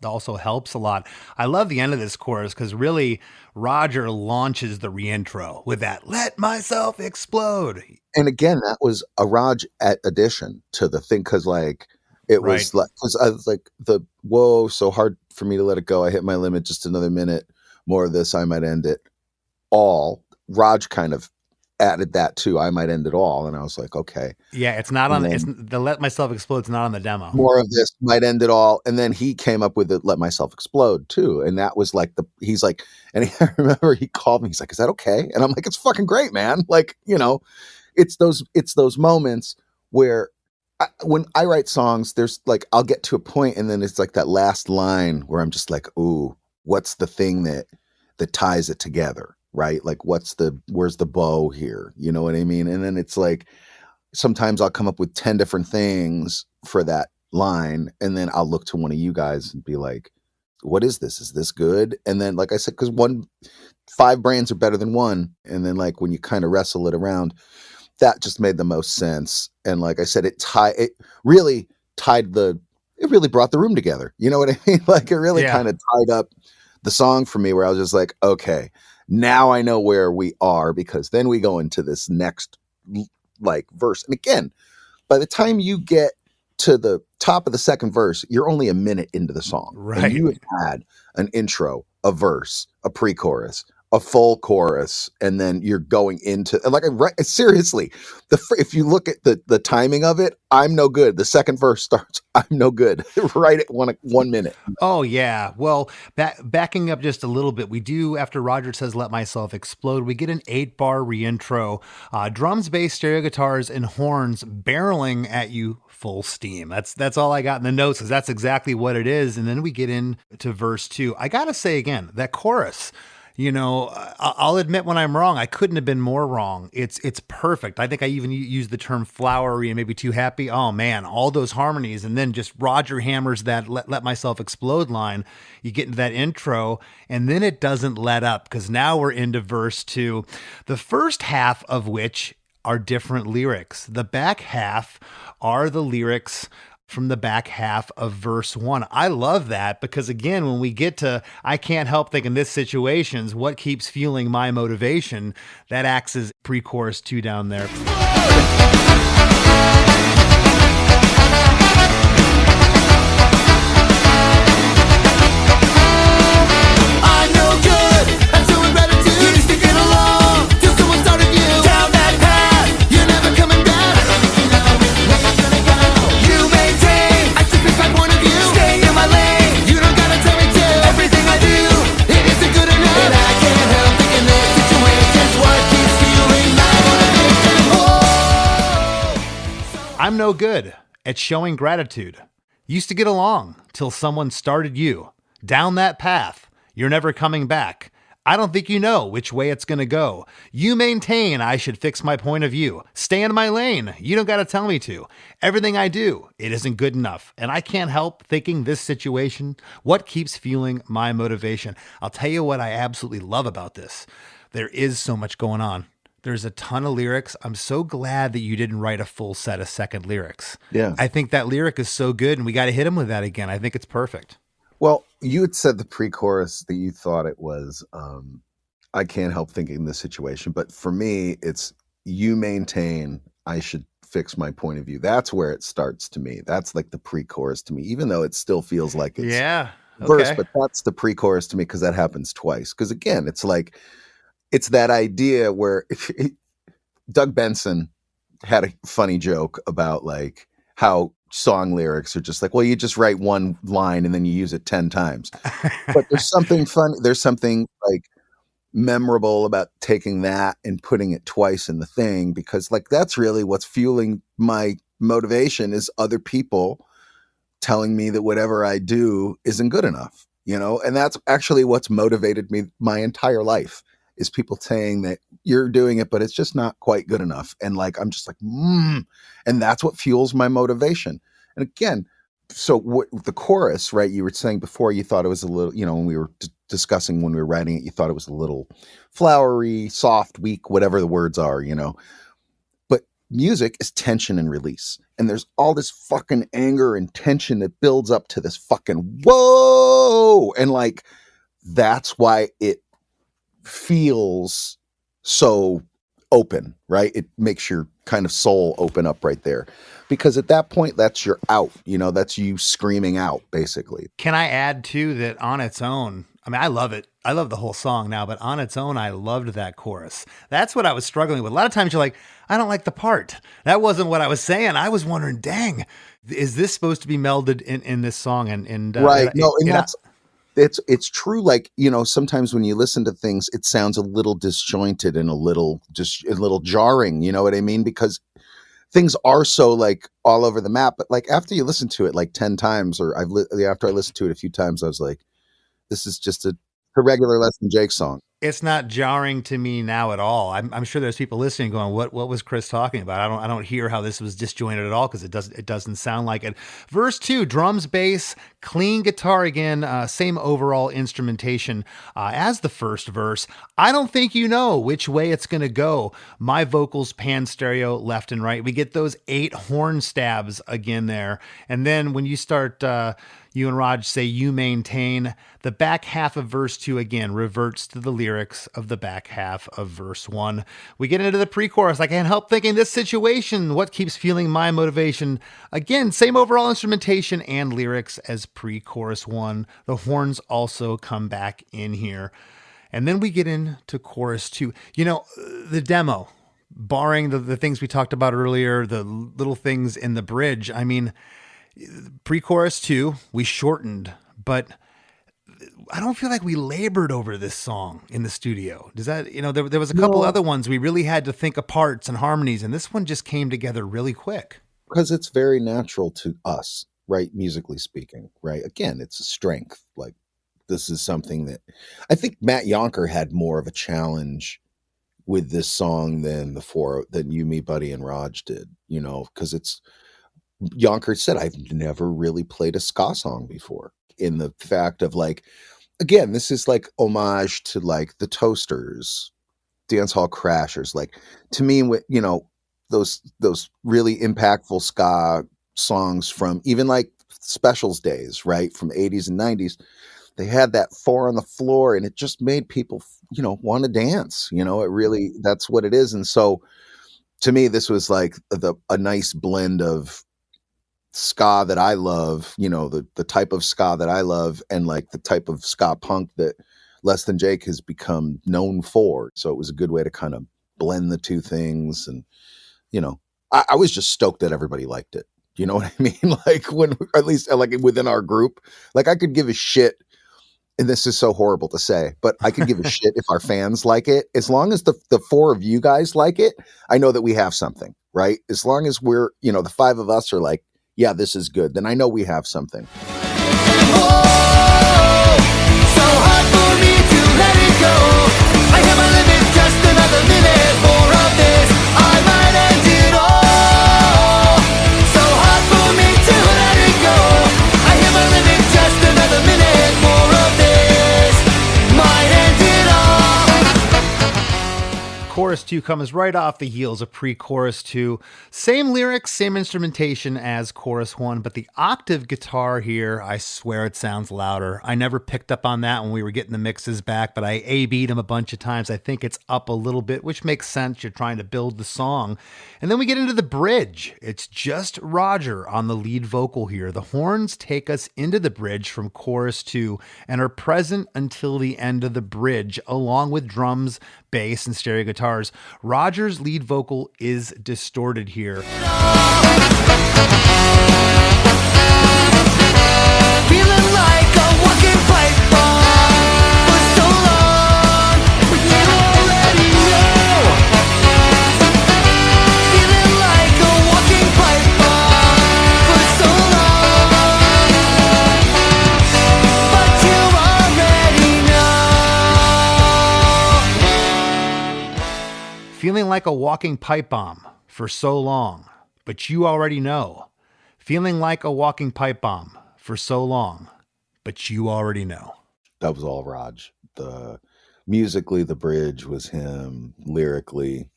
also helps a lot. I love the end of this chorus because really Roger launches the reintro with that "Let Myself Explode." And again, that was a Raj addition to the thing because it was like, because I was like whoa, so hard for me to let it go. I hit my limit. Just another minute. More of this. I might end it all. Raj kind of added that too. I might end it all. And I was like, okay. Yeah, it's not on the "Let Myself Explode" is not on the demo. More of this might end it all. And then he came up with the "Let Myself Explode" too. And that was like he's like, and I remember he called me, he's like, is that okay? And I'm like, it's fucking great, man. It's those moments where when I write songs, there's I'll get to a point and then it's like that last line where I'm just like, ooh, what's the thing that ties it together? Right? Like where's the bow here? You know what I mean? And then it's like, sometimes I'll come up with 10 different things for that line. And then I'll look to one of you guys and be like, what is this? Is this good? And then, like I said, because 5 brains are better than one. And then when you kind of wrestle it around, that just made the most sense. And like I said, it really brought the room together. You know what I mean? It really kind of tied up the song for me where I was just like, okay, now I know where we are, because then we go into this next verse. And again, by the time you get to the top of the second verse, you're only a minute into the song. Right. And you had an intro, a verse, a pre-chorus, a full chorus, and then you're going into seriously. If you look at the timing of it, I'm no good. The second verse starts, I'm no good, right at 1 minute. Oh yeah. Well, backing up just a little bit, we do, after Roger says "Let Myself Explode," we get an 8-bar reintro, drums, bass, stereo guitars, and horns barreling at you full steam. That's all I got in the notes, because that's exactly what it is. And then we get into verse 2. I gotta say again, that chorus, I'll admit when I'm wrong. I couldn't have been more wrong. It's perfect. I think I even used the term flowery and maybe too happy. Oh man, all those harmonies. And then just Roger hammers that let myself explode line. You get into that intro and then it doesn't let up, because now we're into verse 2, the first half of which are different lyrics. The back half are the lyrics from the back half of verse 1. I love that, because again, when we get to "I can't help thinking this situation's what keeps fueling my motivation," that acts as pre-chorus 2 down there. I'm no good at showing gratitude. You just to get along till someone started you down that path. You're never coming back. I'm no good at showing gratitude. Used to get along till someone started you down that path. You're never coming back. I don't think you know which way it's going to go. You maintain I should fix my point of view. Stay in my lane. You don't got to tell me to. Everything I do, it isn't good enough. And I can't help thinking this situation, what keeps fueling my motivation. I'll tell you what I absolutely love about this. There is so much going on. There's a ton of lyrics. I'm so glad that you didn't write a full set of second lyrics. Yeah. I think that lyric is so good, and we got to hit him with that again. I think it's perfect. Well, you had said the pre-chorus that you thought it was I can't help thinking this situation, but for me, it's you maintain, I should fix my point of view. That's where it starts to me. That's like the pre-chorus to me, even though it still feels like it's verse, but that's the pre-chorus to me because that happens twice. Because again, it's like, it's that idea where Doug Benson had a funny joke about like how song lyrics are just like, well, you just write one line and then you use it 10 times. But there's something fun. There's something like memorable about taking that and putting it twice in the thing, because like that's really what's fueling my motivation is other people telling me that whatever I do isn't good enough, you know? And that's actually what's motivated me my entire life is people saying that you're doing it, but it's just not quite good enough. And like, I'm just like, and that's what fuels my motivation. And again, so what the chorus, right? You were saying before you thought it was a little, you know, when we were discussing when we were writing it, you thought it was a little flowery, soft, weak, whatever the words are, you know. But music is tension and release. And there's all this fucking anger and tension that builds up to this fucking whoa. And like, that's why it feels so open, right? It makes your kind of soul open up right there. Because at that point, that's your out, you know, that's you screaming out, basically. Can I add too that on its own, I mean, I love it. I love the whole song now, but on its own, I loved that chorus. That's what I was struggling with. A lot of times you're like, I don't like the part. That wasn't what I was saying. I was wondering, dang, is this supposed to be melded in this song? And right. No, and that's, it's true. Like, you know, sometimes when you listen to things, it sounds a little disjointed and a little jarring. You know what I mean? Because things are so like all over the map. But like after you listen to it like 10 times, or after I listened to it a few times, I was like, this is just a regular Less Than Jake song. It's not jarring to me now at all. I'm sure there's people listening going, what was Chris talking about? I don't hear how this was disjointed at all because it doesn't sound like it. Verse 2, drums, bass, clean guitar again, same overall instrumentation as the first verse. I don't think you know which way it's going to go. My vocals pan stereo left and right. We get those 8 horn stabs again there. And then when you start... you and Raj say you maintain, the back half of verse 2 again reverts to the lyrics of the back half of verse 1. We get into the pre-chorus. I can't help thinking this situation, what keeps fueling my motivation? Again, same overall instrumentation and lyrics as pre-chorus 1. The horns also come back in here. And then we get into chorus 2. You know, the demo, barring the things we talked about earlier, the little things in the bridge, I mean... Pre-chorus 2, we shortened, but I don't feel like we labored over this song in the studio. Does that, you know, there was a couple other ones we really had to think of parts and harmonies, and this one just came together really quick. Because it's very natural to us, right? Musically speaking, right? Again, it's a strength. Like this is something that I think Matt Yonker had more of a challenge with this song than you, me, Buddy, and Raj did, you know, because Yonker said, I've never really played a ska song before, in the fact of like, again, this is like homage to like the Toasters, Dance Hall Crashers. Like to me, you know, those really impactful ska songs from even like Specials days, right? From 80s and 90s, they had that 4 on the floor and it just made people, you know, want to dance, you know, it really, that's what it is. And so to me, this was like a nice blend of ska that I love, you know, the type of ska that I love, and like the type of ska punk that Less Than Jake has become known for. So it was a good way to kind of blend the two things. And, you know, I was just stoked that everybody liked it. You know what I mean? Like when, at least like within our group, like I could give a shit, and this is so horrible to say, but I could give a shit if our fans like it. As long as the 4 of you guys like it, I know that we have something, right? As long as we're, you know, the 5 of us are like, yeah, this is good, then I know we have something. Oh, so hard for me to let it go. I have a limit, just another minute more of this. I might end it all. So hard for me to let it go. I have a limit, just another minute more of this. Might end it all. Chorus 2 comes right off the heels of pre-chorus 2. Same lyrics, same instrumentation as chorus 1, but the octave guitar here, I swear it sounds louder. I never picked up on that when we were getting the mixes back, but I A-B'd them a bunch of times. I think it's up a little bit, which makes sense. You're trying to build the song. And then we get into the bridge. It's just Roger on the lead vocal here. The horns take us into the bridge from chorus 2 and are present until the end of the bridge, along with drums, bass, and stereo guitars. Roger's lead vocal is distorted here. Feeling like a walking pipe bomb for so long, but you already know. Feeling like a walking pipe bomb for so long, but you already know. Feeling like a walking pipe bomb for so long, but you already know. Feeling like a walking pipe bomb for so long, but you already know. That was all Raj. Musically, the bridge was him. Lyrically,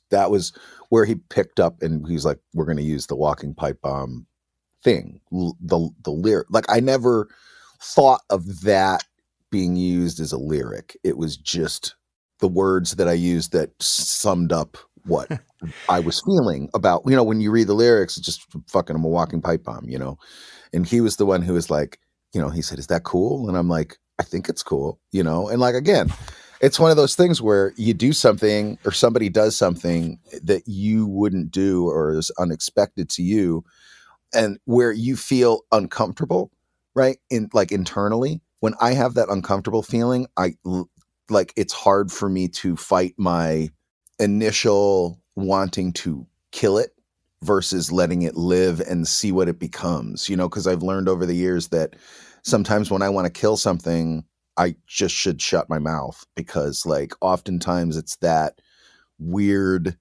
that was where he picked up, and he was like, we're going to use the walking pipe bomb thing. The lyric, like, I never thought of that being used as a lyric. It was just the words that I used that summed up what I was feeling about, when you read the lyrics, it's just fucking, I'm a walking pipe bomb, and he was the one who was like, he said, is that cool? And I'm like, I think it's cool, and like, again, it's one of those things where you do something or somebody does something that you wouldn't do or is unexpected to you, and where you feel uncomfortable, right? Internally, when I have that uncomfortable feeling, it's hard for me to fight my initial wanting to kill it versus letting it live and see what it becomes, because I've learned over the years that sometimes when I want to kill something, I just should shut my mouth, because oftentimes it's that weird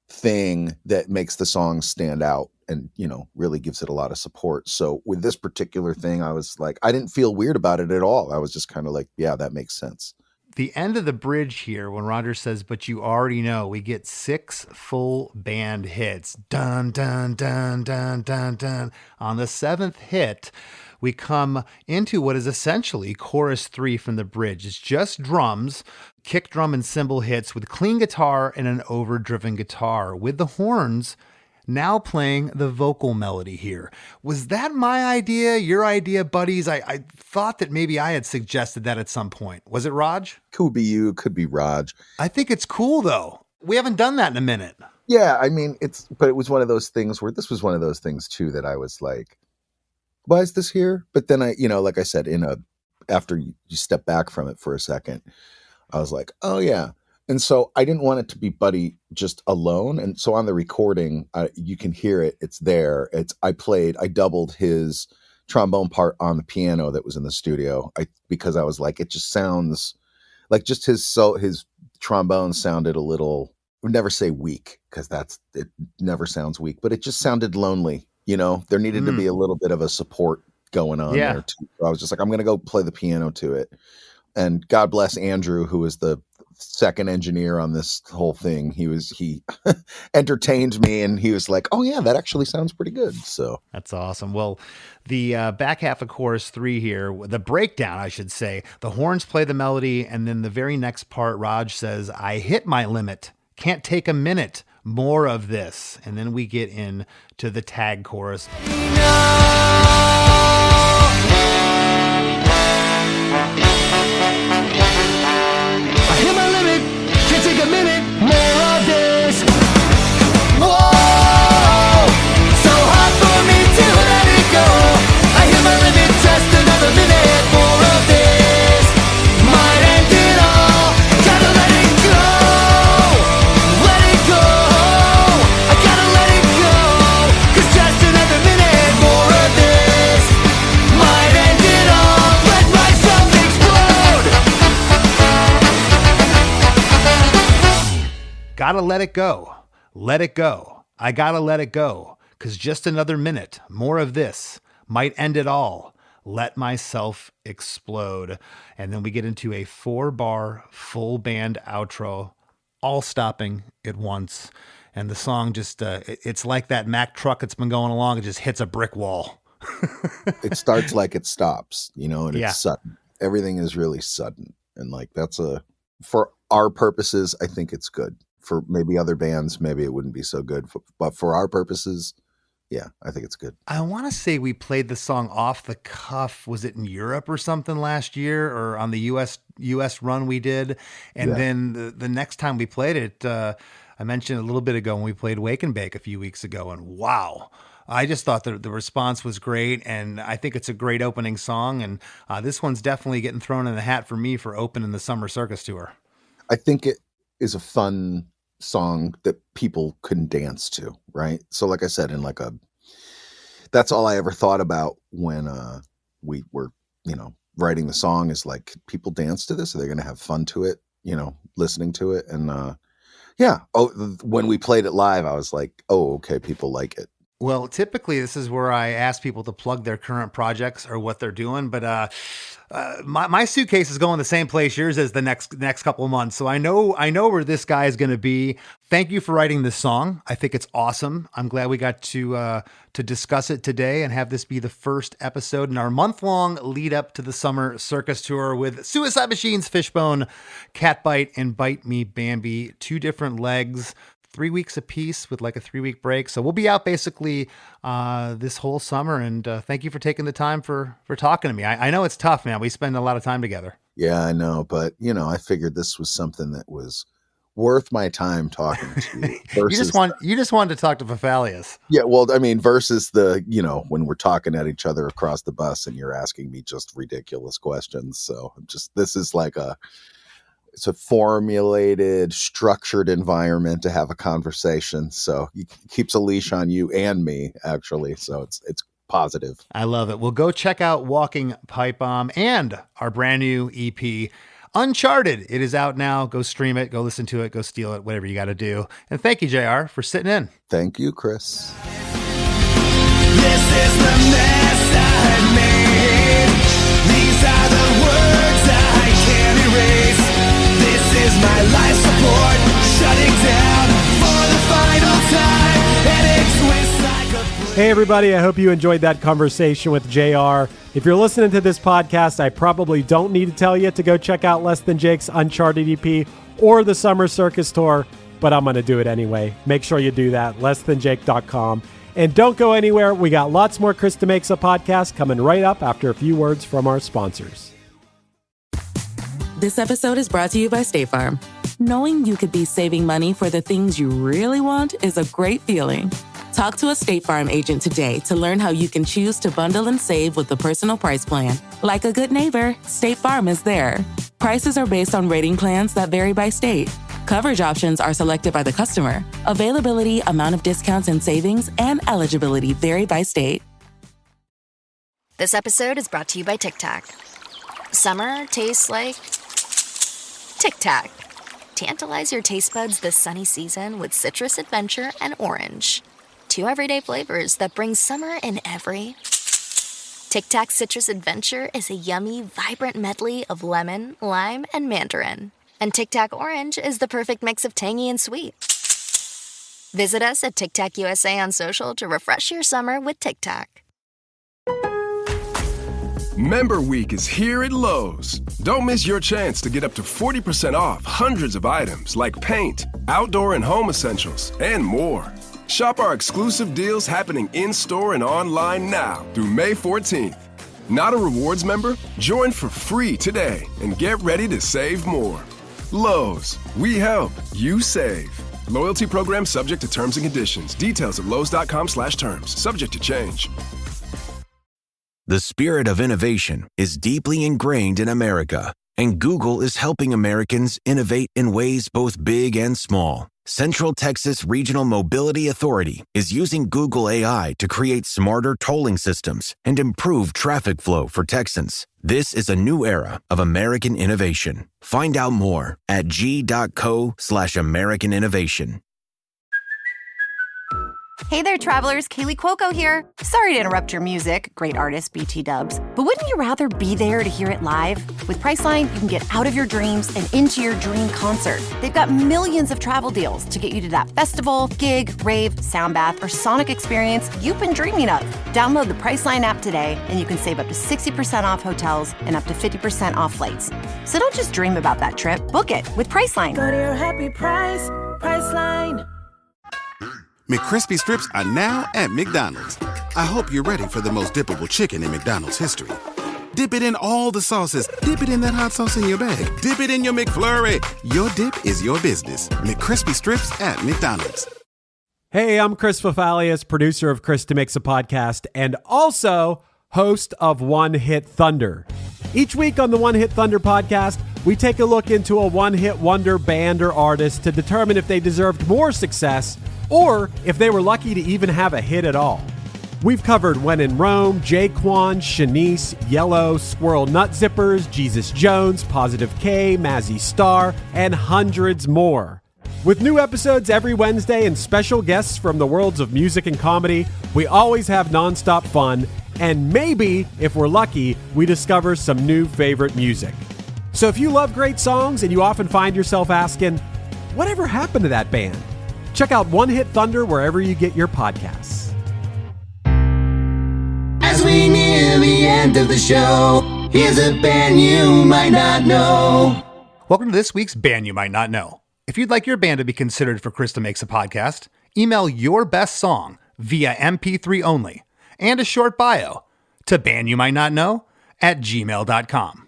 thing that makes the song stand out and, really gives it a lot of support. So with this particular thing, I was like, I didn't feel weird about it at all. I was just kind of like, yeah, that makes sense. The end of the bridge here, when Roger says, but you already know, we get 6 full band hits. Dun, dun, dun, dun, dun, dun. On the 7th hit, we come into what is essentially chorus 3 from the bridge. It's just drums, kick drum and cymbal hits with clean guitar and an overdriven guitar, with the horns now playing the vocal melody here. Was that my idea, your idea, buddies? I thought that maybe I had suggested that at some point. Was it Raj? Could be you, could be Raj. I think it's cool, though. We haven't done that in a minute. Yeah, I mean, but it was one of those things where this was one of those things, too, that I was like, why is this here? But then like I said, after you step back from it for a second, I was like, oh, yeah. And so I didn't want it to be Buddy just alone. And so on the recording, you can hear it. It's there. I doubled his trombone part on the piano that was in the studio. Because I was like, it just sounds like just his trombone sounded a little, I would never say weak, because it never sounds weak, but it just sounded lonely. There needed to be a little bit of a support going on there too. So I was just like, I'm going to go play the piano to it. And God bless Andrew, who was the second engineer on this whole thing. He entertained me, and he was like, oh yeah, that actually sounds pretty good. So that's awesome. Well, the back half of chorus 3 here, the breakdown, I should say, the horns play the melody, and then the very next part, Raj says, I hit my limit, can't take a minute, more of this. And then we get in to the tag chorus. Hit my limit, can't take a minute, more of this. Whoa, so hard for me to let it go. I hit my limit, just another minute, more of this. Might end it all, gotta let it go. Let it go, I gotta let it go. 'Cause just another minute, more of this. Might end it all, let myself explode. Gotta let it go. Let it go. I gotta let it go. 'Cause just another minute, more of this, might end it all. Let myself explode. And then we get into a 4-bar full band outro. all stopping at once. And the song just, it's like that Mack truck that's been going along. It just hits a brick wall. It starts like it stops, you know, and Yeah. it's sudden. Everything is really sudden. And like, for our purposes, I think it's good. For maybe other bands, maybe it wouldn't be so good. But for our purposes, yeah, I think it's good. I want to say we played the song off the cuff. Was it in Europe or something last year, or on the US run we did? And then the next time we played it, I mentioned a little bit ago when we played Wake and Bake a few weeks ago, and wow. I just thought the response was great, and I think it's a great opening song. And this one's definitely getting thrown in the hat for me for opening the Summer Circus tour. I think it is a fun song that people can dance to, right? So like I said, that's all I ever thought about when we were, writing the song, is like, people dance to this? Are they going to have fun to it, listening to it? And when we played it live, I was like, oh, okay, people like it. Well, typically this is where I ask people to plug their current projects or what they're doing, but my suitcase is going the same place yours is the next couple of months. So I know where this guy is going to be. Thank you for writing this song. I think it's awesome. I'm glad we got to discuss it today and have this be the first episode in our month-long lead up to the Summer Circus tour with Suicide Machines, Fishbone, Catbite, and Bite Me Bambi. 2 different legs. 3 weeks apiece with like a 3-week break. So we'll be out basically this whole summer. And thank you for taking the time for talking to me. I know it's tough, man. We spend a lot of time together. Yeah, I know. But, I figured this was something that was worth my time talking to you. You just wanted to talk to Fafalius. Yeah, well, I mean, versus when we're talking at each other across the bus and you're asking me just ridiculous questions. So this is like it's a formulated, structured environment to have a conversation. So it keeps a leash on you and me, actually. So it's positive. I love it. Well, go check out Walking Pipebomb and our brand new EP, Uncharted. It is out now. Go stream it. Go listen to it. Go steal it. Whatever you got to do. And thank you, JR, for sitting in. Thank you, Chris. This is the mess I made. These are the words I can't erase. This is my life support shutting down for the final time, and it twists like a... Hey everybody, I hope you enjoyed that conversation with JR. If you're listening to this podcast, I probably don't need to tell you to go check out Less Than Jake's Uncharted EP or the Summer Circus tour, but I'm going to do it anyway. Make sure you do that, lessthanjake.com. And don't go anywhere. We got lots more Chris DeMakes a podcast coming right up after a few words from our sponsors. This episode is brought to you by State Farm. Knowing you could be saving money for the things you really want is a great feeling. Talk to a State Farm agent today to learn how you can choose to bundle and save with the Personal Price Plan. Like a good neighbor, State Farm is there. Prices are based on rating plans that vary by state. Coverage options are selected by the customer. Availability, amount of discounts and savings, and eligibility vary by state. This episode is brought to you by Tic Tac. Summer tastes like Tic Tac. Tantalize your taste buds this sunny season with citrus adventure and orange. 2 everyday flavors that bring summer in every. Tic Tac Citrus Adventure is a yummy, vibrant medley of lemon, lime, and mandarin. And Tic Tac Orange is the perfect mix of tangy and sweet. Visit us at Tic Tac USA on social to refresh your summer with Tic Tac. Member Week is here at Lowe's. Don't miss your chance to get up to 40% off hundreds of items like paint, outdoor and home essentials, and more. Shop our exclusive deals happening in-store and online now through May 14th. Not a rewards member? Join for free today and get ready to save more. Lowe's, we help, you save. Loyalty program subject to terms and conditions. Details at lowes.com/terms. Subject to change. The spirit of innovation is deeply ingrained in America, and Google is helping Americans innovate in ways both big and small. Central Texas Regional Mobility Authority is using Google AI to create smarter tolling systems and improve traffic flow for Texans. This is a new era of American innovation. Find out more at g.co/American innovation. Hey there, travelers. Kaylee Cuoco here. Sorry to interrupt your music, great artist BT Dubs, but wouldn't you rather be there to hear it live? With Priceline, you can get out of your dreams and into your dream concert. They've got millions of travel deals to get you to that festival, gig, rave, sound bath, or sonic experience you've been dreaming of. Download the Priceline app today, and you can save up to 60% off hotels and up to 50% off flights. So don't just dream about that trip. Book it with Priceline. Go to your happy price, Priceline. McCrispy strips are now at McDonald's. I hope you're ready for the most dippable chicken in McDonald's history. Dip it in all the sauces. Dip it in that hot sauce in your bag. Dip it in your McFlurry. Your dip is your business. McCrispy strips at McDonald's. Hey, I'm Chris Fafalius, producer of Chris DeMakes a Podcast, and also host of One Hit Thunder. Each week on the One Hit Thunder podcast, we take a look into a one-hit wonder band or artist to determine if they deserved more success or if they were lucky to even have a hit at all. We've covered When in Rome, Jaquan, Shanice, Yellow, Squirrel Nut Zippers, Jesus Jones, Positive K, Mazzy Star, and hundreds more. With new episodes every Wednesday and special guests from the worlds of music and comedy, we always have nonstop fun, and maybe, if we're lucky, we discover some new favorite music. So if you love great songs and you often find yourself asking, whatever happened to that band? Check out One Hit Thunder wherever you get your podcasts. As we near the end of the show, here's a band you might not know. Welcome to this week's Band You Might Not Know. If you'd like your band to be considered for Chris DeMakes a Podcast, email your best song via MP3 only and a short bio to bandyoumightnotknow@gmail.com.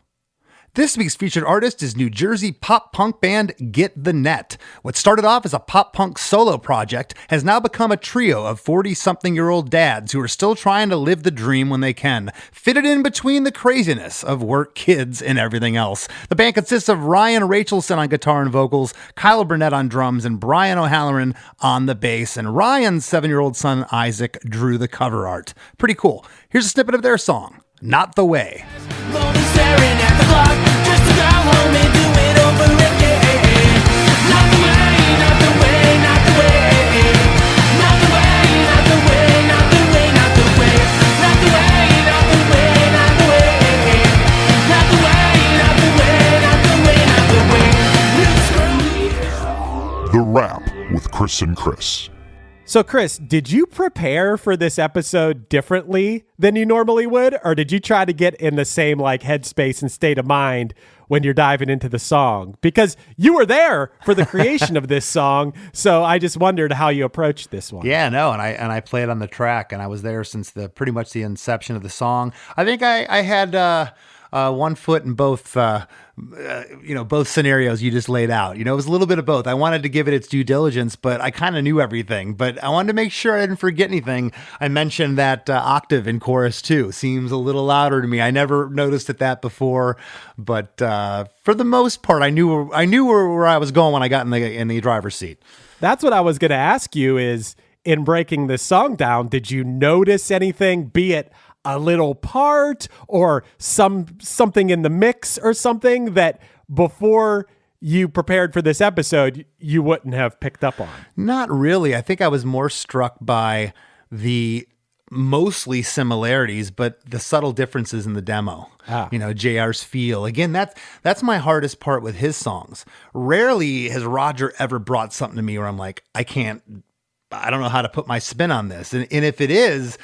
This week's featured artist is New Jersey pop punk band Get the Net. What started off as a pop punk solo project has now become a trio of 40-something-year-old dads who are still trying to live the dream when they can, fitted in between the craziness of work, kids, and everything else. The band consists of Ryan Rachelson on guitar and vocals, Kyle Burnett on drums, and Brian O'Halloran on the bass. And Ryan's 7-year-old son, Isaac, drew the cover art. Pretty cool. Here's a snippet of their song, Not the Way. Staring at the clock just to go home and do it over again. Not the way, not the way, not the way. Not the way, not the way, not the way, not the way. Not the way, not the way, not the way. Not the way, not the way, not the way, not the way. The Wrap with Chris and Chris. So, Chris, did you prepare for this episode differently than you normally would? Or did you try to get in the same headspace and state of mind when you're diving into the song? Because you were there for the creation of this song. So I just wondered how you approached this one. Yeah, no, and I played on the track, and I was there since pretty much the inception of the song. I think I had one foot in both both scenarios you just laid out. It was a little bit of both. I wanted to give it its due diligence, but I kind of knew everything. But I wanted to make sure I didn't forget anything. I mentioned that octave in chorus too. Seems a little louder to me. I never noticed that before, but for the most part, I knew where I was going when I got in the driver's seat. That's what I was going to ask you is, in breaking this song down, did you notice anything, be it a little part or something in the mix or something that before you prepared for this episode you wouldn't have picked up on? Not really. I think I was more struck by the mostly similarities, but the subtle differences in the demo. JR's feel. Again, that's my hardest part with his songs. Rarely has Roger ever brought something to me where I'm like, I don't know how to put my spin on this. And if it is,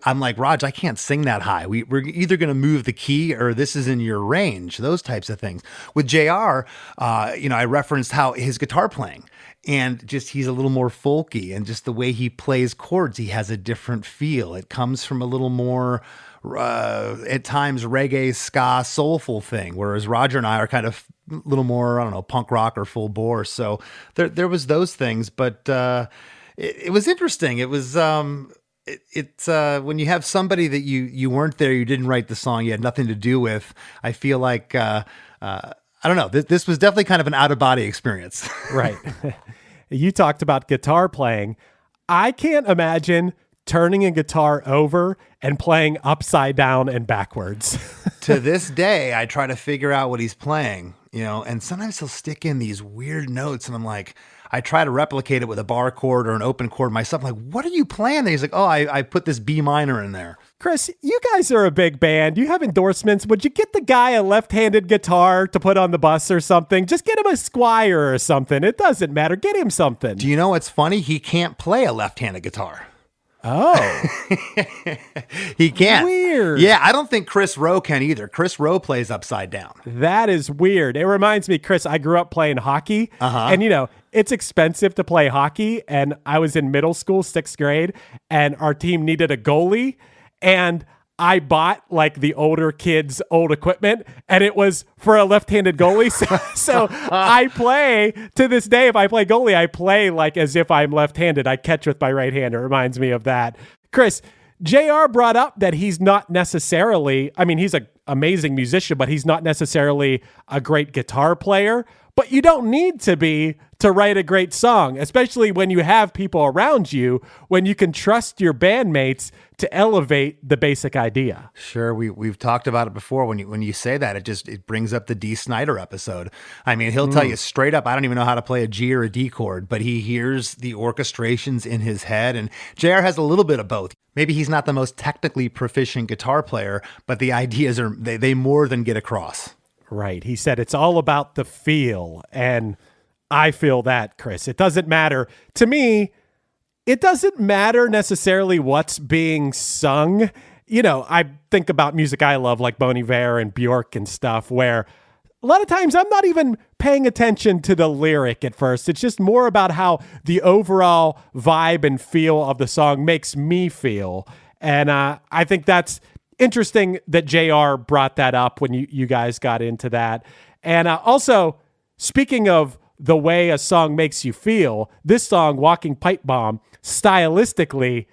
I'm like, Raj, I can't sing that high. We're either going to move the key or this is in your range, those types of things. With JR, I referenced how his guitar playing and just he's a little more folky, and just the way he plays chords, he has a different feel. It comes from a little more at times reggae, ska, soulful thing, whereas Roger and I are kind of a little more, punk rock or full bore. So there was those things, but it was interesting. It was it's when you have somebody that you weren't there, you didn't write the song, you had nothing to do with. I feel like I don't know. This was definitely kind of an out of body experience. Right. You talked about guitar playing. I can't imagine turning a guitar over and playing upside down and backwards. To this day, I try to figure out what he's playing, and sometimes he'll stick in these weird notes and I'm like, I try to replicate it with a bar chord or an open chord myself. I'm like, what are you playing? And he's like, oh, I put this B minor in there. Chris, you guys are a big band. You have endorsements. Would you get the guy a left-handed guitar to put on the bus or something? Just get him a Squire or something. It doesn't matter. Get him something. Do you know what's funny? He can't play a left-handed guitar. Oh. He can't. Weird. Yeah, I don't think Chris Rowe can either. Chris Rowe plays upside down. That is weird. It reminds me, Chris, I grew up playing hockey. And, it's expensive to play hockey. And I was in middle school, 6th grade, and our team needed a goalie. And I bought like the older kids' old equipment, and it was for a left-handed goalie. So I play to this day. If I play goalie, I play like as if I'm left-handed. I catch with my right hand. It reminds me of that. Chris, JR brought up that he's not necessarily, he's an amazing musician, but he's not necessarily a great guitar player. But you don't need to be to write a great song, especially when you have people around you, when you can trust your bandmates to elevate the basic idea. Sure, we've talked about it before. When you say that, it brings up the Dee Snider episode. He'll tell you straight up, I don't even know how to play a G or a D chord, but he hears the orchestrations in his head, and JR has a little bit of both. Maybe he's not the most technically proficient guitar player, but the ideas they more than get across. Right. He said it's all about the feel, and I feel that, Chris. It doesn't matter. To me, it doesn't matter necessarily what's being sung. I think about music I love, like Bon Iver and Bjork and stuff, where a lot of times I'm not even paying attention to the lyric at first. It's just more about how the overall vibe and feel of the song makes me feel. And I think that's interesting that JR brought that up when you guys got into that. And also, speaking of the way a song makes you feel, this song, Walking Pipebomb, stylistically,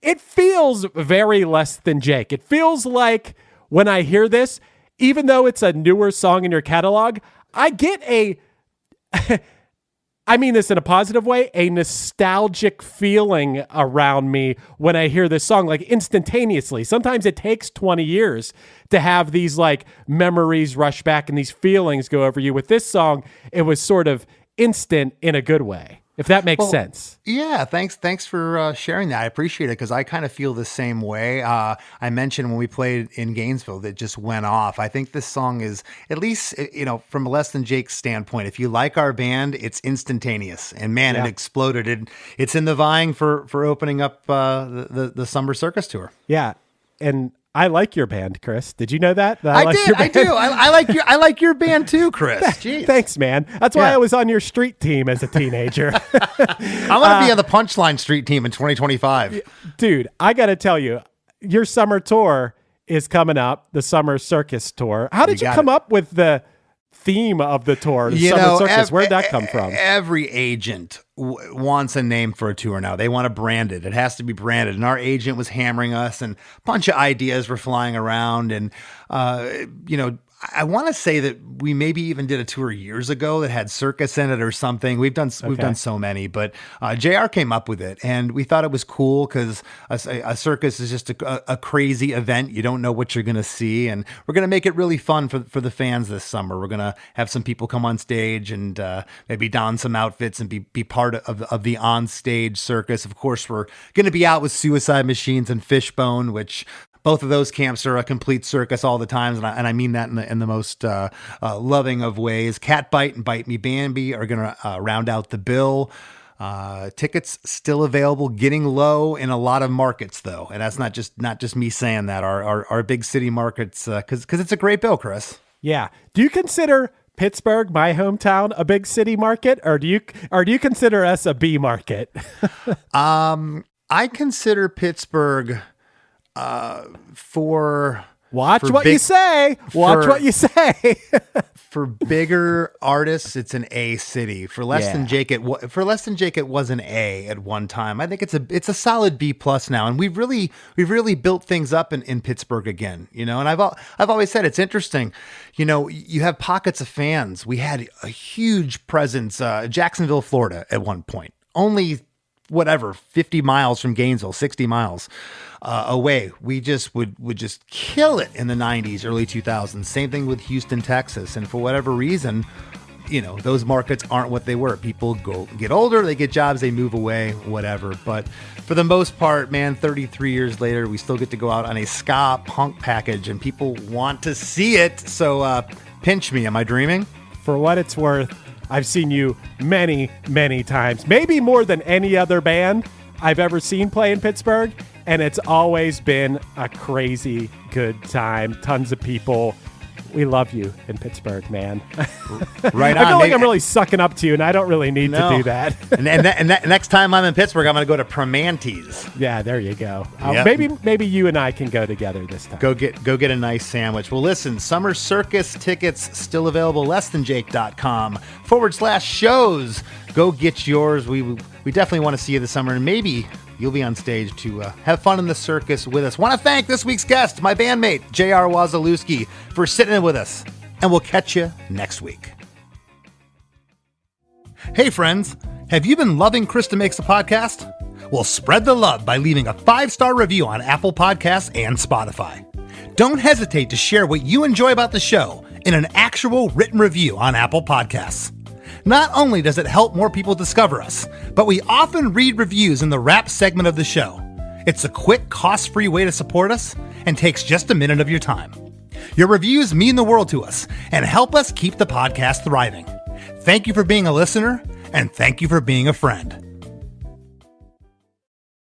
it feels very Less Than Jake. It feels like when I hear this, even though it's a newer song in your catalog, I get I mean this in a positive way, a nostalgic feeling around me when I hear this song, like instantaneously. Sometimes it takes 20 years to have these like memories rush back and these feelings go over you. With this song, it was sort of instant in a good way, if that makes sense. Yeah, thanks for sharing that. I appreciate it because I kind of feel the same way. I mentioned when we played in Gainesville that just went off. I think this song is, at least, from Less Than Jake's standpoint, if you like our band, it's instantaneous. And man, it exploded. It's in the vying for opening up the Summer Circus tour. Yeah, and I like your band, Chris. Did you know that? I do. I like your band too, Chris. Jeez. Thanks, man. That's why I was on your street team as a teenager. I'm going to be on the Punchline Street team in 2025. Dude, I got to tell you, your summer tour is coming up, the Summer Circus tour. How did you come up with the theme of the tour, the Summer Circus? Where'd that come from? Every agent wants a name for a tour now. They want to brand it. It has to be branded. And our agent was hammering us, and a bunch of ideas were flying around. And, I want to say that we maybe even did a tour years ago that had circus in it or something. We've done so many, but JR came up with it, and we thought it was cool because a circus is just a crazy event. You don't know what you're going to see, and we're going to make it really fun for the fans this summer. We're going to have some people come on stage and maybe don some outfits and be part of the on-stage circus. Of course, we're going to be out with Suicide Machines and Fishbone, which both of those camps are a complete circus all the time, and I mean that in the most loving of ways. Catbite and Bite Me Bambi are going to round out the bill. Tickets still available, getting low in a lot of markets though, and that's not just me saying that. Our big city markets, because it's a great bill, Chris. Yeah. Do you consider Pittsburgh, my hometown, a big city market, or do you consider us a B market? I consider Pittsburgh. Watch what you say. For bigger artists, it's an A city. For Less Than Jake, it was an A at one time. I think it's a solid B plus now, and we've really built things up in Pittsburgh again. And I've always said it's interesting. You have pockets of fans. We had a huge presence, Jacksonville, Florida, at one point. Only 50 miles from Gainesville, 60 miles away. We just would just kill it in the 90s, early 2000s. Same thing with Houston, Texas. And for whatever reason, those markets aren't what they were. People get older, they get jobs, they move away, whatever. But for the most part, man, 33 years later, we still get to go out on a ska punk package, and people want to see it. So pinch me. Am I dreaming? For what it's worth, I've seen you many, many times, maybe more than any other band I've ever seen play in Pittsburgh, and it's always been a crazy good time. Tons of people. We love you in Pittsburgh, man. Right on. I feel like I'm really sucking up to you, and I don't really need to do that. and next time I'm in Pittsburgh, I'm going to go to Primanti's. Yeah, there you go. Yep. Maybe you and I can go together this time. Go get a nice sandwich. Well, listen, Summer Circus tickets still available. lessthanjake.com/shows. Go get yours. We definitely want to see you this summer, and maybe you'll be on stage to have fun in the circus with us. Want to thank this week's guest, my bandmate, JR Wasilewski, for sitting in with us. And we'll catch you next week. Hey, friends. Have you been loving Krista Makes a Podcast? Well, spread the love by leaving a 5-star review on Apple Podcasts and Spotify. Don't hesitate to share what you enjoy about the show in an actual written review on Apple Podcasts. Not only does it help more people discover us, but we often read reviews in the wrap segment of the show. It's a quick, cost-free way to support us and takes just a minute of your time. Your reviews mean the world to us and help us keep the podcast thriving. Thank you for being a listener, and thank you for being a friend.